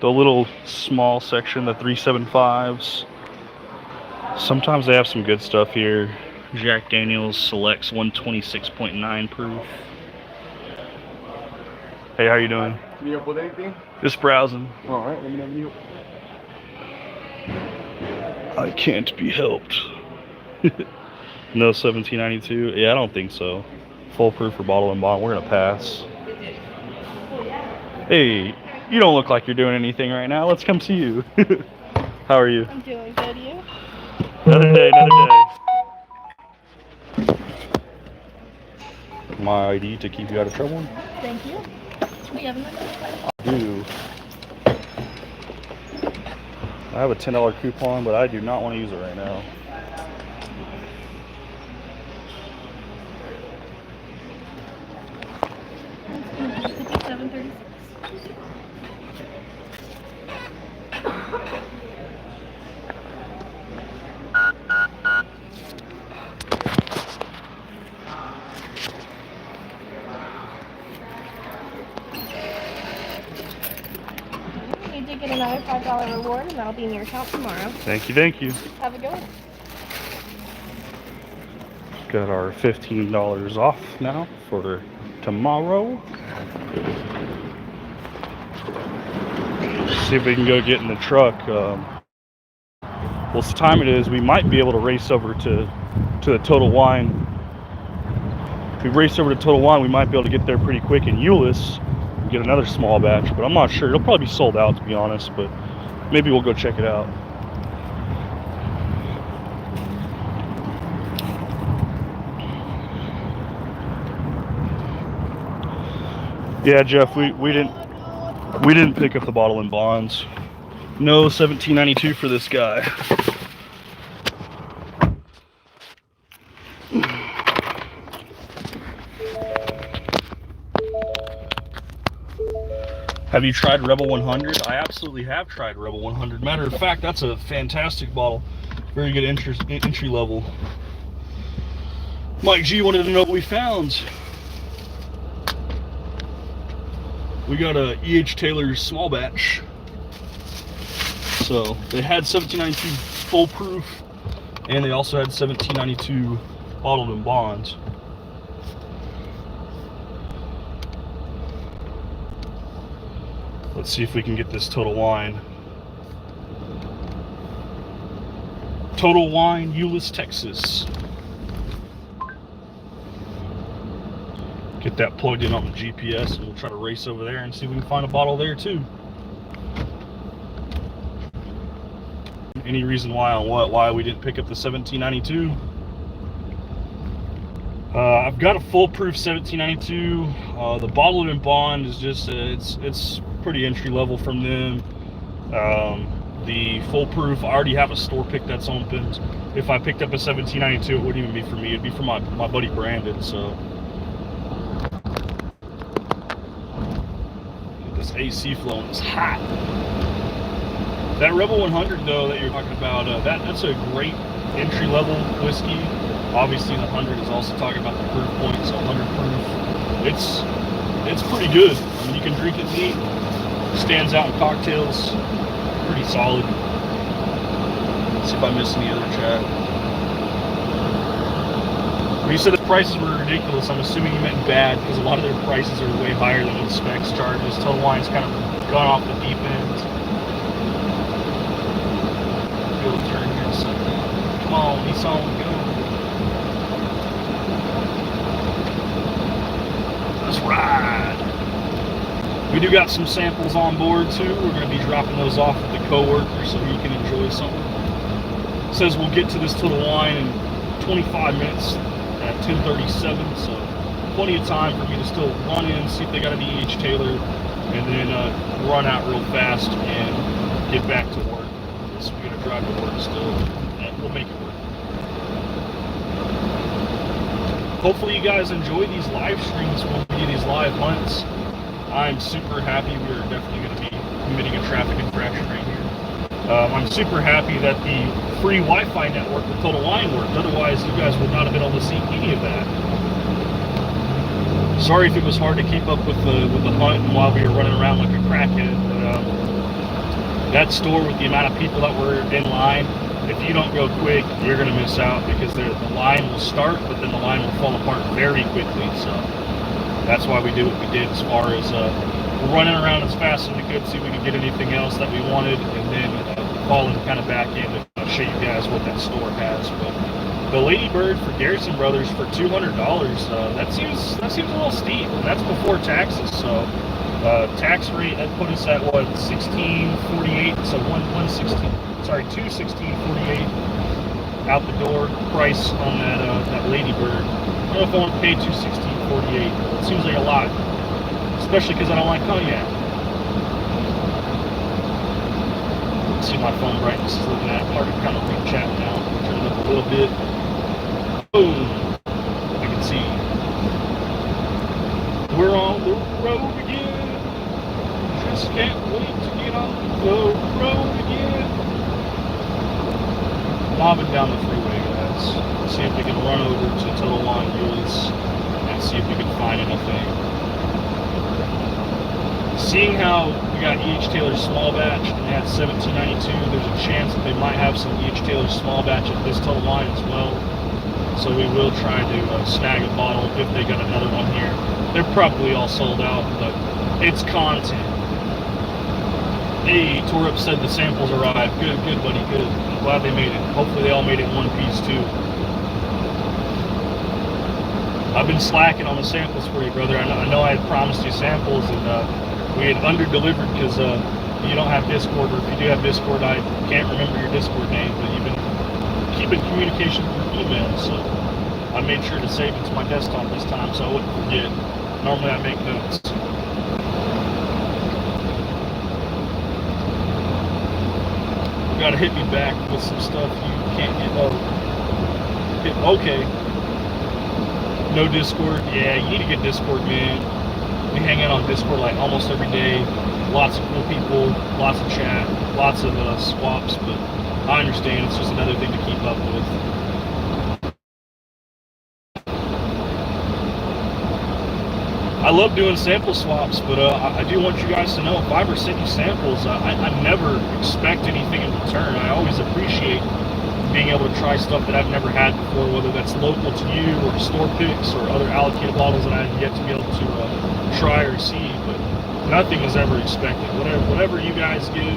little small section, the 375s. Sometimes they have some good stuff here. Jack Daniel's Selects 126.9 proof. Hey, how you doing? Need help with anything? Just browsing. All right, let me know if you. I can't be helped. No 1792. Yeah, I don't think so. Full proof for bottle and bond. We're gonna pass. Hey, you don't look like you're doing anything right now. Let's come see you. How are you? I'm doing good, you? Another day, another day. My ID to keep you out of trouble. Thank you. We have another. I do. I have a $10 coupon, but I do not want to use it right now. $7.36. You did get another $5 reward, and that'll be in your account tomorrow. Thank you, thank you. Have a good one. Got our $15 off now for tomorrow. See if we can go get in the truck. Well, the time it is, we might be able to race over to the Total Wine. If we race over to Total Wine, we might be able to get there pretty quick in Euless and get another small batch, but I'm not sure. It'll probably be sold out, to be honest, but maybe we'll go check it out. Yeah, Jeff, we didn't pick up the bottle and bonds. No $17.92 for this guy. Have you tried Rebel 100? I absolutely have tried Rebel 100. Matter of fact, that's a fantastic bottle. Very good entry level. Mike G wanted to know what we found. We got a E.H. Taylor's small batch. So they had 1792 full proof, and they also had 1792 bottled in bonds. Let's see if we can get this Total Wine. Total Wine, Euless, Texas. Get that plugged in on the GPS, and we'll try to race over there and see if we can find a bottle there too. Any reason why we didn't pick up the 1792? I've got a full proof 1792. The bottled in bond is just it's pretty entry level from them. The full proof, I already have a store pick that's opened. If I picked up a 1792, it wouldn't even be for me. It'd be for my buddy Brandon. So this AC flowing. It's hot. That Rebel 100 though that you're talking about, that's a great entry level whiskey. Obviously the 100 is also talking about the proof point, so 100 proof. It's pretty good. I mean, you can drink it neat. Stands out in cocktails. Pretty solid. Let's see if I missed any other chat. When you said the prices were ridiculous, I'm assuming you meant bad, because a lot of their prices are way higher than what Specs charges. Total Wine's kind of gone off the deep end. Go turn here a second. Come on, Nissan, go. Let's ride. We do got some samples on board too. We're going to be dropping those off with the co-worker so you can enjoy something. It says we'll get to this Total Wine in 25 minutes at 10:37, so plenty of time for me to still run in, see if they got any E.H. Taylor, and then run out real fast and get back to work. So we're going to drive to work still, and we'll make it work. Hopefully you guys enjoy these live streams when we do these live hunts. I'm super happy. We're definitely going to be committing a traffic infraction right here. I'm super happy that the free Wi-Fi network with Total Wine worked. Otherwise, you guys would not have been able to see any of that. Sorry if it was hard to keep up with the hunt and while we were running around like a crackhead. But that store, with the amount of people that were in line, if you don't go quick, you're going to miss out, because the line will start, but then the line will fall apart very quickly. So that's why we did what we did, as far as running around as fast as we could, see if we could get anything else that we wanted, and then falling kind of back in to show you guys what that store has. But the Lady Bird for Garrison Brothers for $200, that seems a little steep, and that's before taxes. So tax rate, that put us at what, $16.48, so $216.48 out the door price on that Lady Bird. I don't know if I want to pay $216.48. It seems like a lot, especially because I don't like cognac. Let's see, my phone brightness is looking at. Hard to kind of read chat now. Turn it up a little bit. Boom. I can see. We're on the road again. Just can't wait to get on the road again. Bobbing down the freeway, guys. Let's see if we can run over to Total Wine Yule's and see if we can find anything. Seeing how we got E.H. Taylor small batch and they had 1792, there's a chance that they might have some E.H. Taylor small batch at this Total Wine as well. So we will try to snag a bottle if they got another one here. They're probably all sold out, but it's content. Hey, Torup said the samples arrived. Good, buddy, good. I'm glad they made it. Hopefully they all made it in one piece too. I've been slacking on the samples for you, brother. I know I had promised you samples, and we had under-delivered because you don't have Discord, or if you do have Discord, I can't remember your Discord name, but you've been keeping communication through email, so I made sure to save it to my desktop this time so I wouldn't forget. Normally I make notes. You gotta hit me back with some stuff you can't get over. Okay. No Discord? Yeah, you need to get Discord, man. We hang out on Discord like almost every day. Lots of cool people, lots of chat, lots of swaps, but I understand it's just another thing to keep up with. I love doing sample swaps, but I do want you guys to know, if I ever send you samples, I never expect anything in return. I always appreciate being able to try stuff that I've never had before, whether that's local to you or store picks or other allocated bottles that I've yet to be able to try or see. But nothing is ever expected. Whatever you guys give,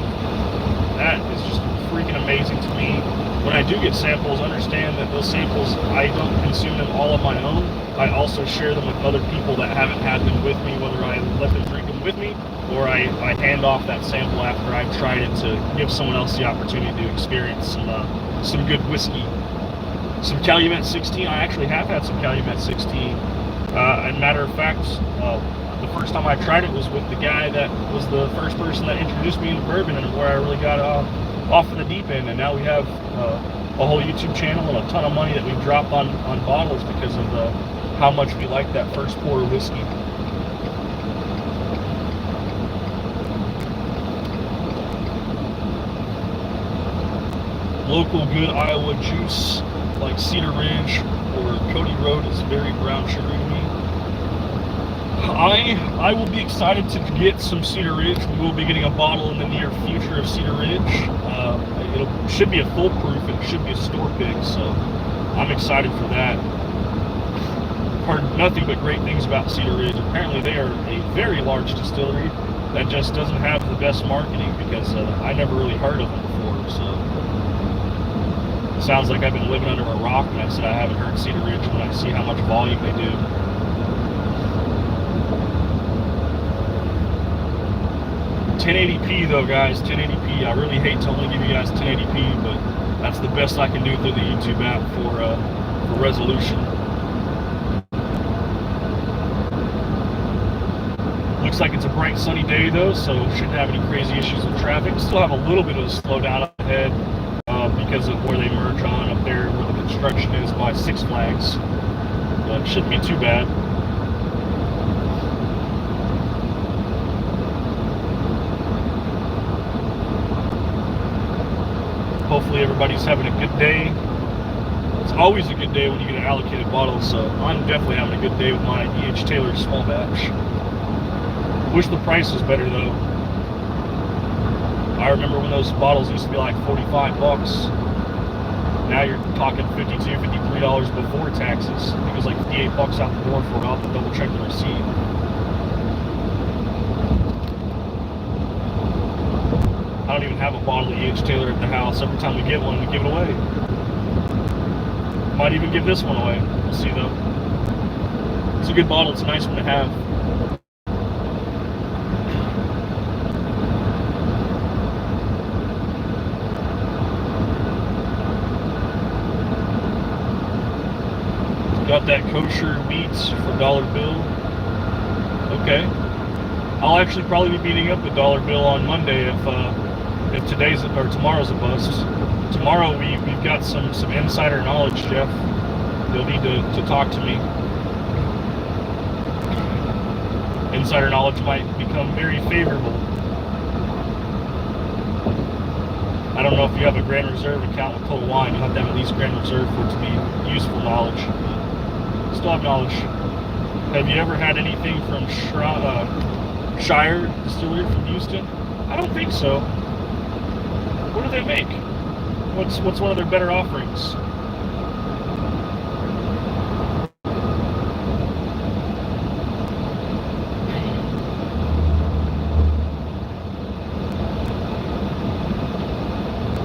that is just freaking amazing to me. When I do get samples, understand that those samples, I don't consume them all on my own. I also share them with other people that haven't had them with me, whether I let them drink them with me or I hand off that sample after I've tried it to give someone else the opportunity to experience some good whiskey. Some Calumet 16. I actually have had some Calumet 16. And matter of fact, the first time I tried it was with the guy that was the first person that introduced me into bourbon, and where I really got off in the deep end. And now we have a whole YouTube channel and a ton of money that we've dropped on bottles because of how much we like that first pour of whiskey. local good Iowa juice like Cedar Ridge or Cody Road is very brown sugary to me. I will be excited to get some Cedar Ridge. We will be getting a bottle in the near future of Cedar Ridge. It should be a foolproof and it should be a store pick, so I'm excited for that. Heard nothing but great things about Cedar Ridge. Apparently they are a very large distillery that just doesn't have the best marketing because I never really heard of them before, so it sounds like I've been living under a rock when I said I haven't heard Cedar Ridge when I see how much volume they do. $1080p though, guys, 1080p. I really hate to only give you guys 1080p, but that's the best I can do through the YouTube app for resolution. Looks like it's a bright sunny day though, so shouldn't have any crazy issues with traffic. Still have a little bit of a slowdown up ahead because of where they merge on up there where the construction is by Six Flags, but it shouldn't be too bad. Hopefully everybody's having a good day. It's always a good day when you get an allocated bottle, so I'm definitely having a good day with my E.H. Taylor small batch. Wish the price was better though. I remember when those bottles used to be like 45 bucks. Now you're talking $52, $53 before taxes. I think it was like 58 bucks out the door for it. I'll have to double check the receipt. I don't even have a bottle of E.H. Taylor at the house. Every time we get one, we give it away. Might even give this one away. We'll see though. It's a good bottle. It's a nice one to have. Got that kosher meats for dollar bill. Okay. I'll actually probably be beating up the dollar bill on Monday if today's or tomorrow's a bust. Tomorrow we've got some insider knowledge, Jeff. You'll need to talk to me. Insider knowledge might become very favorable. I don't know if you have a Grand Reserve account with Total Wine. You'll have to have at least Grand Reserve for it to be useful knowledge. Still have knowledge. Have you ever had anything from Shire Distillery from Houston? I don't think so. What do they make? What's one of their better offerings?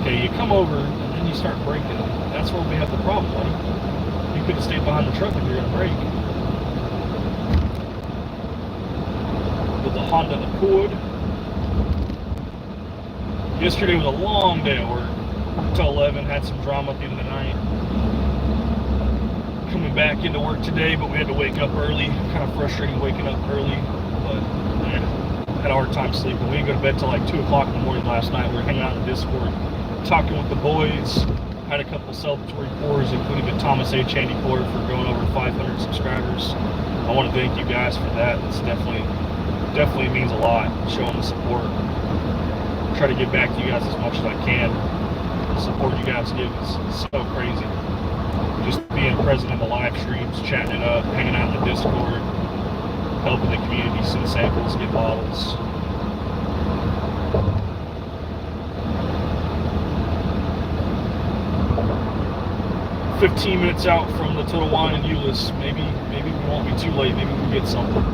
Okay, you come over and then you start braking. That's where we have the problem, buddy. You could have stayed behind the truck if you're gonna brake. With the Honda Accord. Yesterday was a long day at work. Till 11, had some drama at the end of the night. Coming back into work today, but we had to wake up early. Kind of frustrating waking up early, but had a hard time sleeping. We didn't go to bed till like 2 o'clock in the morning last night. We were hanging out in the Discord, talking with the boys. Had a couple celebratory pours, including the Thomas H. Handy pour for going over 500 subscribers. I want to thank you guys for that. It's definitely means a lot, showing the support. Try to get back to you guys as much as I can. The support you guys give is so crazy. Just being present in the live streams, chatting it up, hanging out in the Discord, helping the community send samples, get bottles. 15 minutes out from the Total Wine in Euless. Maybe we won't be too late. Maybe we can get something.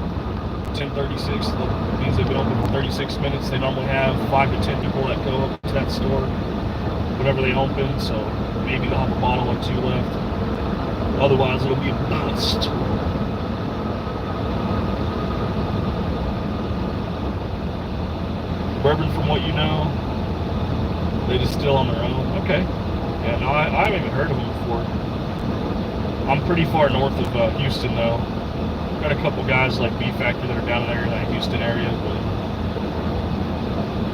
10:36. That means they've been open for 36 minutes. They normally have 5 to 10 people that go up to that store whenever they open. So maybe they'll have a bottle or two left. Otherwise, it'll be a bust. Bourbon, from what you know, they distill on their own. Okay. Yeah, no, I haven't even heard of them before. I'm pretty far north of Houston, though. Got a couple guys like B Factor that are down there in that Houston area, but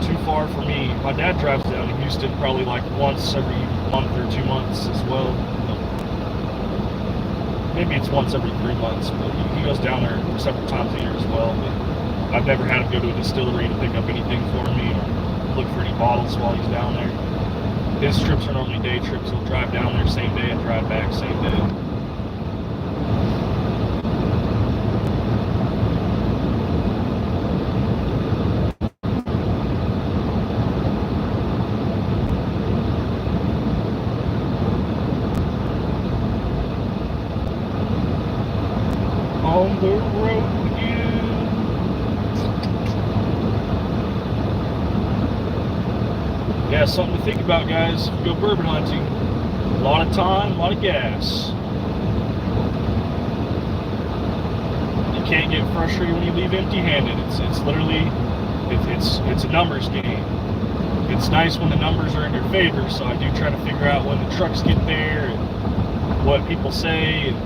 too far for me. My dad drives down to Houston probably like once every month or 2 months as well. Maybe it's once every 3 months, but he goes down there several times a year as well. But I've never had him go to a distillery to pick up anything for me or look for any bottles while he's down there. His trips are normally day trips. He'll drive down there same day and drive back same day. On the road again. Yeah, something to think about, guys. Go bourbon hunting. A lot of time, a lot of gas. You can't get frustrated when you leave empty-handed. It's literally, it's a numbers game. It's nice when the numbers are in your favor, so I do try to figure out when the trucks get there and what people say and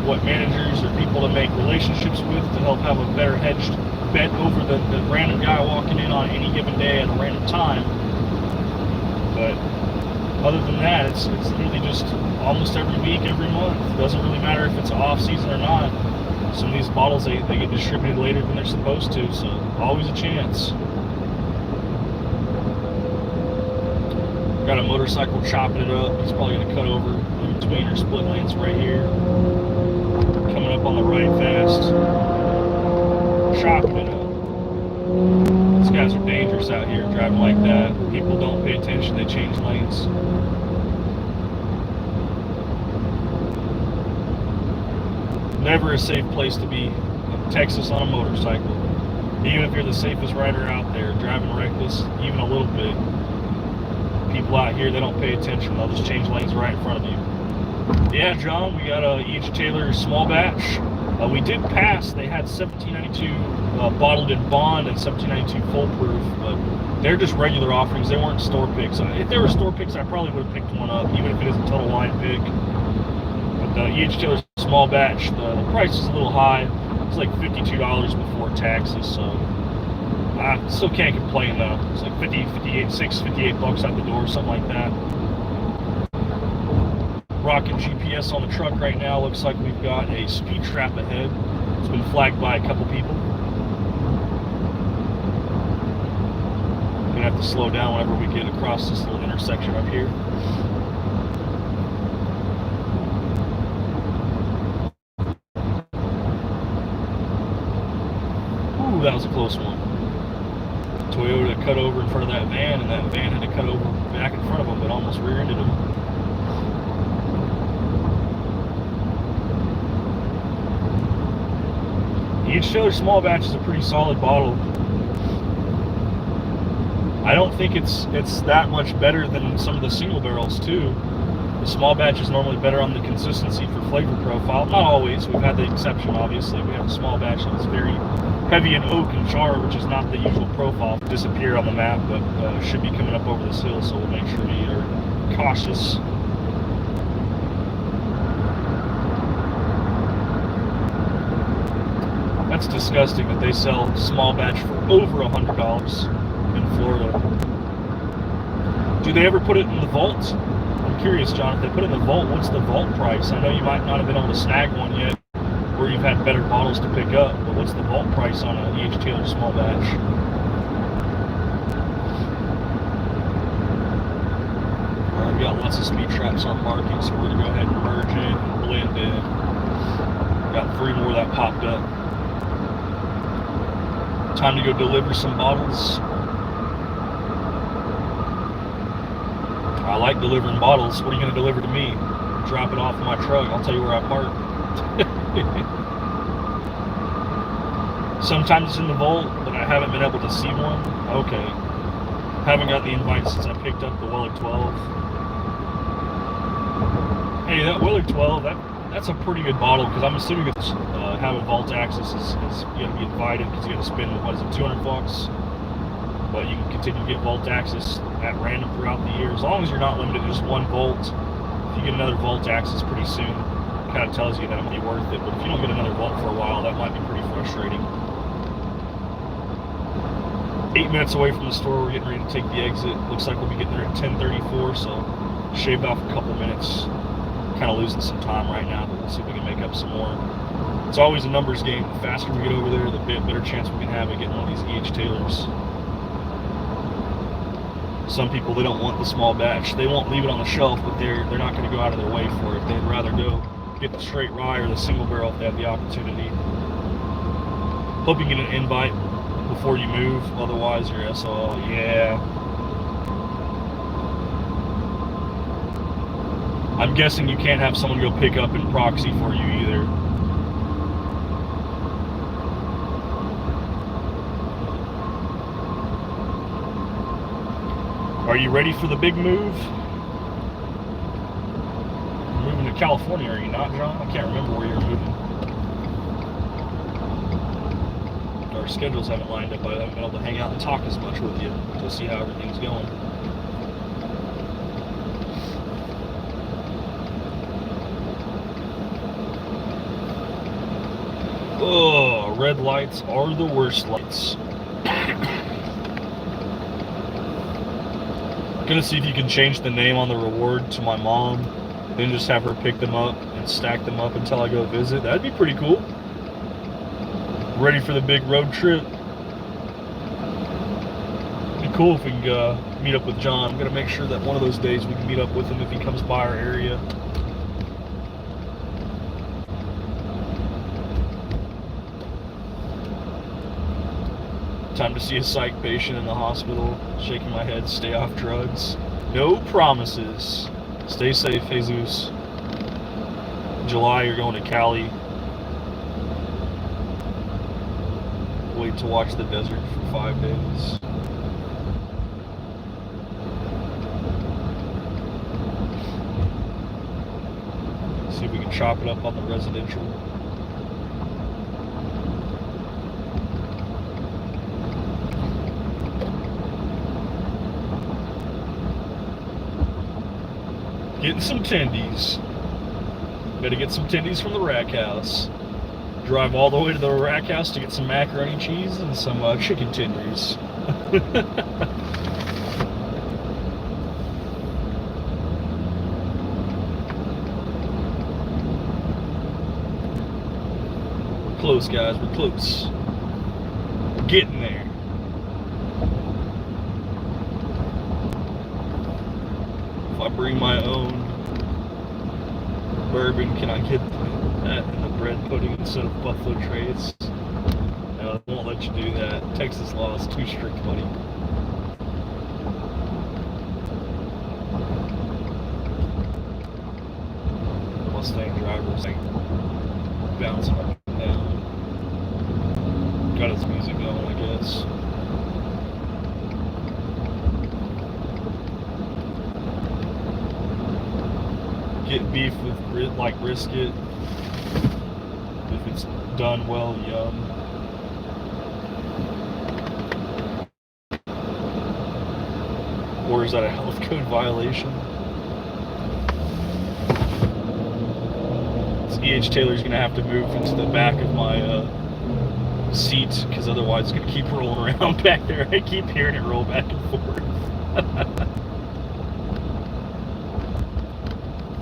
what managers or people to make relationships with to help have a better hedged bet over the random guy walking in on any given day at a random time. But other than that, it's literally just almost every week, every month. It doesn't really matter if it's off season or not. Some of these bottles, they get distributed later than they're supposed to, so always a chance. Got a motorcycle chopping it up. He's probably going to cut over in between our split lanes right here. Coming up on the right fast. Chopping it up. These guys are dangerous out here driving like that. People don't pay attention, they change lanes. Never a safe place to be in Texas on a motorcycle. Even if you're the safest rider out there, driving reckless, even a little bit. People out here, they don't pay attention. They'll just change lanes right in front of you. Yeah, John, we got a E.H. Taylor small batch. We did pass. They had 1792 bottled in bond and 1792 full proof, but they're just regular offerings. They weren't store picks. If they were store picks, I probably would have picked one up, even if it is a total line pick. But the E.H. Taylor small batch, the price is a little high. It's like $52 before taxes, so I still can't complain though. It's like 58 bucks out the door, something like that. Rocking GPS on the truck right now. Looks like we've got a speed trap ahead. It's been flagged by a couple people. Gonna have to slow down whenever we get across this little intersection up here. Ooh, that was a close one. Toyota cut over in front of that van, and that van had to cut over back in front of him, but almost rear-ended him. E.H. Taylor small batch is a pretty solid bottle. I don't think it's that much better than some of the single barrels too. The small batch is normally better on the consistency for flavor profile. Not always. We've had the exception, obviously. We have a small batch that's very heavy in oak and char, which is not the usual profile. Disappear on the map, but should be coming up over this hill, so we'll make sure we are cautious. That's disgusting that they sell small batch for over $100 in Florida. Do they ever put it in the vault? I'm curious, John, if they put it in the vault, what's the vault price? I know you might not have been able to snag one yet, or you've had better bottles to pick up, but what's the vault price on an E.H. Taylor small batch? Alright, we got lots of speed traps on marking, so we're going to go ahead and merge in and blend in. Got 3 more that popped up. Time to go deliver some bottles. I like delivering bottles. What are you going to deliver to me? Drop it off in my truck. I'll tell you where I park. Sometimes it's in the vault, but I haven't been able to see one. Okay. Haven't got the invite since I picked up the Weller 12. Hey, that Weller 12, that's a pretty good bottle, because I'm assuming it's having vault access is you got to be invited, because you got to spend, what is it, 200 bucks? But you can continue to get vault access at random throughout the year, as long as you're not limited to just one vault. If you get another vault access pretty soon, it kind of tells you that it might be worth it. But if you don't get another vault for a while, that might be pretty frustrating. 8 minutes away from the store, we're getting ready to take the exit. Looks like we'll be getting there at 10:34, so shaved off a couple minutes. Kind of losing some time right now, but we'll see if we can make up some more. It's always a numbers game. The faster we get over there, the better chance we can have at getting one of these E.H. Taylors. Some people, they don't want the small batch. They won't leave it on the shelf, but they're not going to go out of their way for it. They'd rather go get the straight rye or the single barrel if they have the opportunity. Hope you get an invite before you move, otherwise you're SOL. Yeah. I'm guessing you can't have someone go pick up in proxy for you either. Are you ready for the big move? You're moving to California, are you not, John? I can't remember where you're moving. Our schedules haven't lined up. I haven't been able to hang out and talk as much with you to see how everything's going. Oh, red lights are the worst lights. Gonna see if you can change the name on the reward to my mom, then just have her pick them up and stack them up until I go visit. That'd be pretty cool. Ready for the big road trip. It'd be cool if we can meet up with John. I'm gonna make sure that one of those days we can meet up with him if he comes by our area. Time to see a psych patient in the hospital. Shaking my head, stay off drugs. No promises. Stay safe, Jesus. July, you're going to Cali. Wait to watch the desert for 5 days. See if we can chop it up on the residential. Getting some tendies. Gotta get some tendies from the rack house. Drive all the way to the rack house to get some macaroni cheese and some chicken tenders. We're close, guys. We're close. We're getting there. If I bring my own bourbon, can I get that in the bread pudding instead of Buffalo Trace? No, they won't let you do that. Texas law is too strict, buddy. Mustang driver's like bouncing up and down. Got his music going, I guess. Get beef with like brisket. If it's done well, yum. Or is that a health code violation? This E.H. Taylor's gonna have to move into the back of my seat, because otherwise it's gonna keep rolling around back there. I keep hearing it roll back and forth.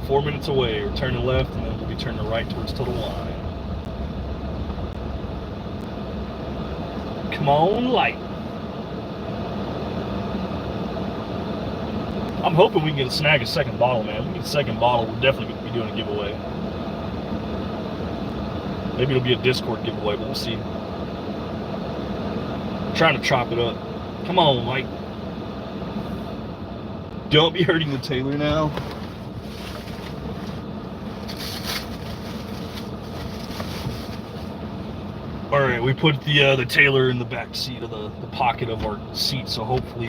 4 minutes away. We're turning left, and then we'll be turning right towards Total Wine. Come on, light. I'm hoping we can snag a second bottle, man. If we get a second bottle, we're definitely going to be doing a giveaway. Maybe it'll be a Discord giveaway, but we'll see. I'm trying to chop it up. Come on, light. Don't be hurting the Taylor now. All right, we put the Taylor in the back seat of the pocket of our seat, so hopefully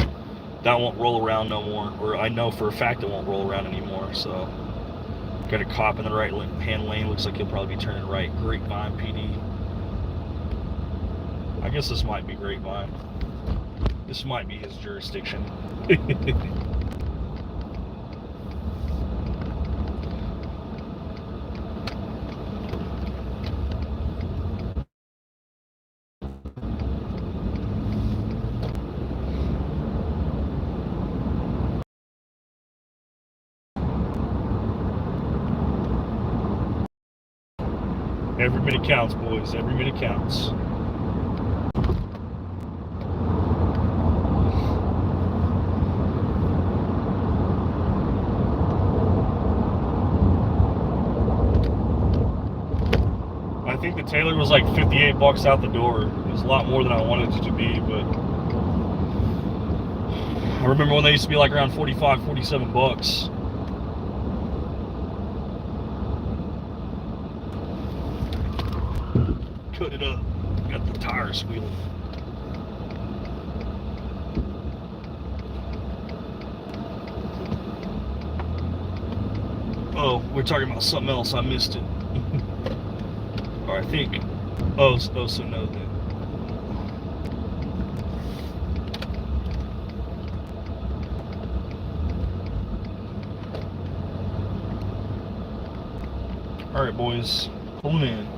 that won't roll around no more. Or I know for a fact it won't roll around anymore. So got a cop in the right hand lane. Looks like he'll probably be turning right. Grapevine PD. I guess this might be Grapevine. This might be his jurisdiction. Every minute counts, boys. Every minute counts. think the Taylor was like $58 out the door. It was a lot more than I wanted it to be, but I remember when they used to be like around 45, 47 bucks. Cut it up. Got the tires squealing. Oh, we're talking about something else. I missed it. Or I think. Oh, so no then. All right, boys, pulling in.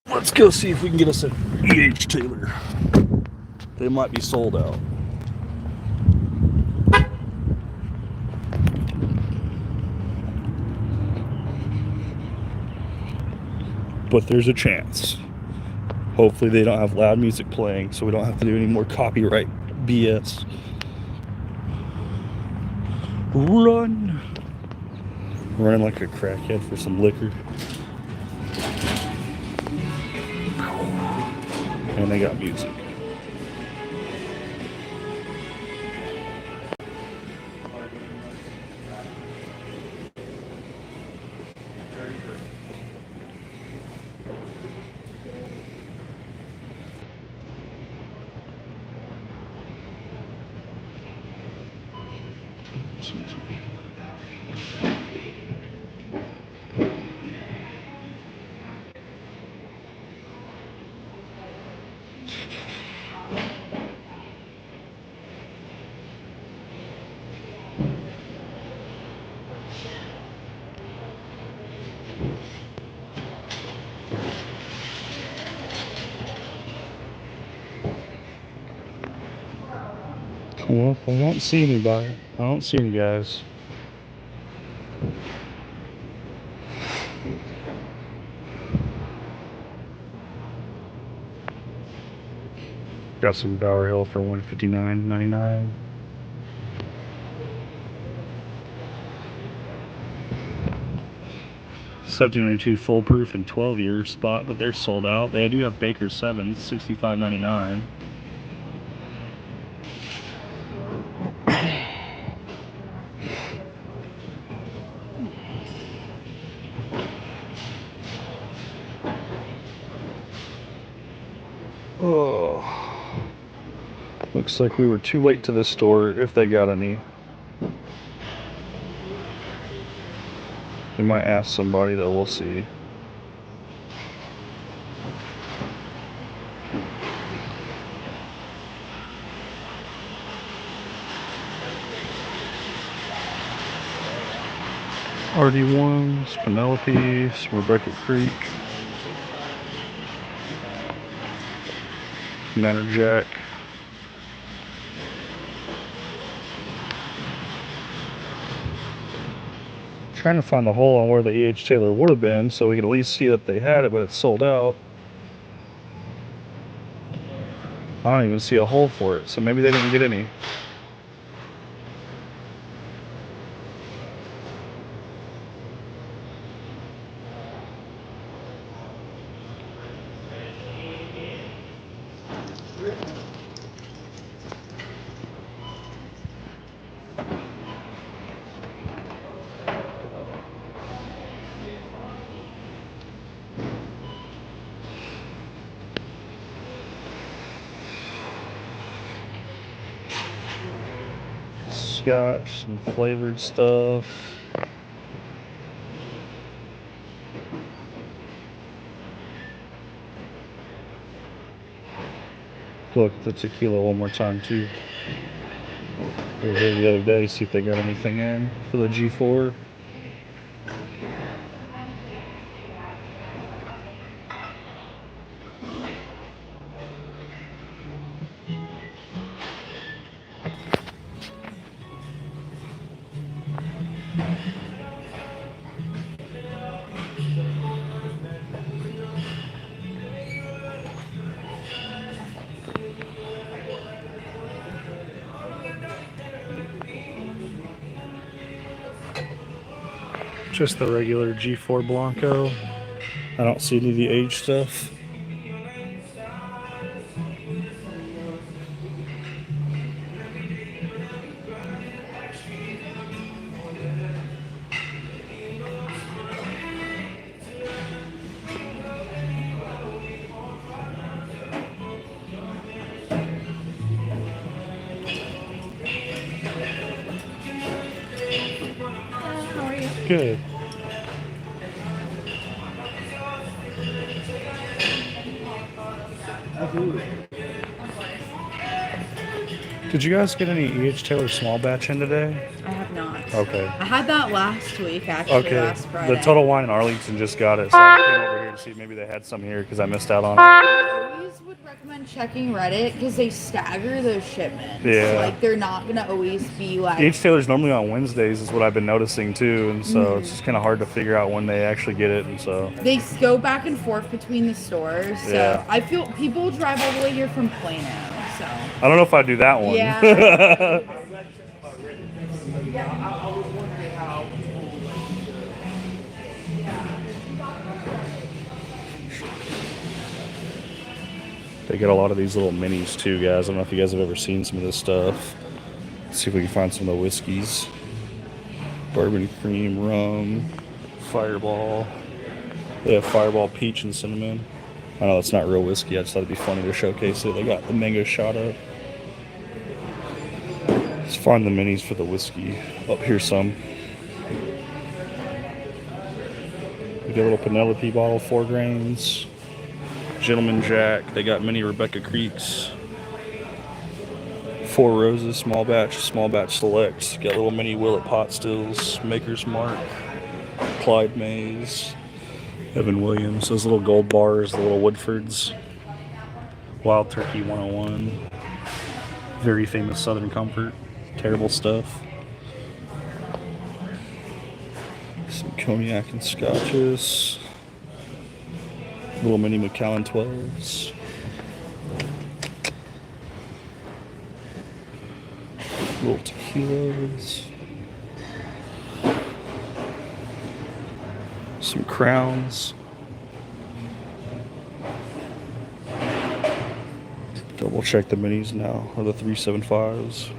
Let's go see if we can get us an E.H. Taylor. They might be sold out. But there's a chance. Hopefully they don't have loud music playing, so we don't have to do any more copyright BS. Run! Running like a crackhead for some liquor. And they got music. Well, I don't see anybody. I don't see any guys. Got some Bower Hill for $159.99. $17.92 full proof and 12-year spot, but they're sold out. They do have Baker 7s, $65.99. Oh, looks like we were too late to this store if they got any. We might ask somebody though, we'll see. RD1s, Penelope, Rebecca Creek, Manor Jack. Trying to find the hole on where the E.H. Taylor would have been so we could at least see that they had it, but it's sold out. I don't even see a hole for it, so maybe they didn't get any. Got some flavored stuff. Look at the tequila one more time too. We were there the other day, see if they got anything in for the G4. Just the regular G4 Blanco. I don't see any of the age stuff. How are you? Good. Did you guys get any E.H. Taylor small batch in today? I have not. Okay. I had that last week, actually, Okay. last Friday. The Total Wine in Arlington just got it, so I came over here to see if maybe they had some here because I missed out on it. I always would recommend checking Reddit because they stagger those shipments. Yeah. Like, they're not going to always be like... E.H. Taylor's normally on Wednesdays is what I've been noticing too, and so it's just kind of hard to figure out when they actually get it, and so... They go back and forth between the stores, so Yeah. I feel people drive all the way here from Plano, so... I don't know if I do that one. Yeah. They get a lot of these little minis too, guys. I don't know if you guys have ever seen some of this stuff. Let's see if we can find some of the whiskeys. Bourbon cream, rum, Fireball. They have Fireball peach and cinnamon. I know it's not real whiskey. I just thought it'd be funny to showcase it. They got the mango shot up. Let's find the minis for the whiskey. Oh, here's some. We got a little Penelope bottle, 4 grains. Gentleman Jack. They got mini Rebecca Creeks. 4 Roses, small batch selects. Got little mini Willet pot stills. Maker's Mark. Clyde Mays. Evan Williams. Those little gold bars, the little Woodfords. Wild Turkey 101. Very famous Southern Comfort. Terrible stuff. Some cognac and scotches. Little mini Macallan 12s. Little tequilas. Some crowns. Double check the minis now, or the 375s.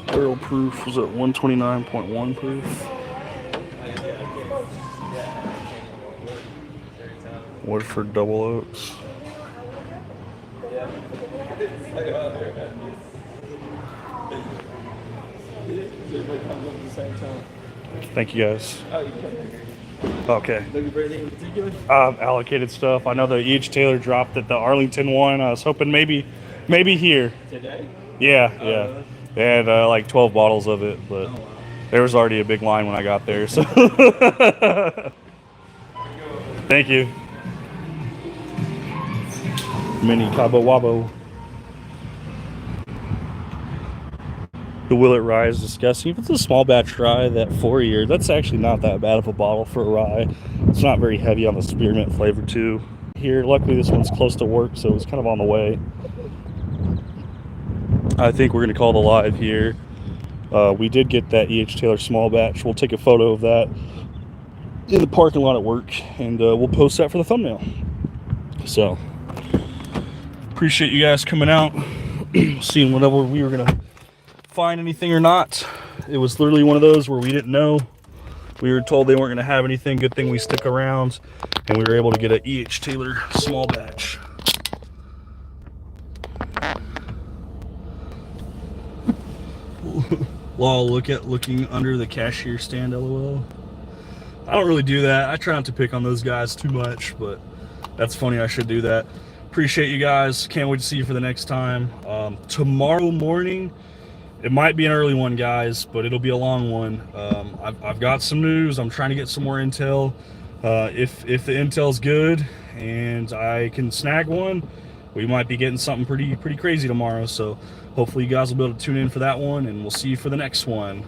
Barrel proof was at 129.1 proof. Woodford Double Oaks. Thank you guys. Okay. Allocated stuff. I know that E.H. Taylor dropped at the Arlington one. I was hoping maybe here. Today? Yeah. They had like 12 bottles of it, but there was already a big line when I got there. So thank you. Mini Cabo Wabo. The Willet Rye is disgusting. If it's a small batch rye, that 4-year, that's actually not that bad of a bottle for a rye. It's not very heavy on the spearmint flavor too. Here, luckily this one's close to work, so it's kind of on the way. I think we're gonna call the live here. We did get that E.H. Taylor small batch. We'll take a photo of that in the parking lot at work, and we'll post that for the thumbnail. So, appreciate you guys coming out, seeing whatever we were gonna find anything or not. It was literally one of those where we didn't know. We were told they weren't going to have anything. Good thing we stick around, and we were able to get an E.H. Taylor small batch. Lol, looking under the cashier stand, LOL. I don't really do that. I try not to pick on those guys too much, but that's funny. I should do that. Appreciate you guys. Can't wait to see you for the next time. Tomorrow morning, it might be an early one, guys, but it'll be a long one. I've got some news. I'm trying to get some more intel. If the intel's good and I can snag one, we might be getting something pretty crazy tomorrow. So hopefully you guys will be able to tune in for that one, and we'll see you for the next one.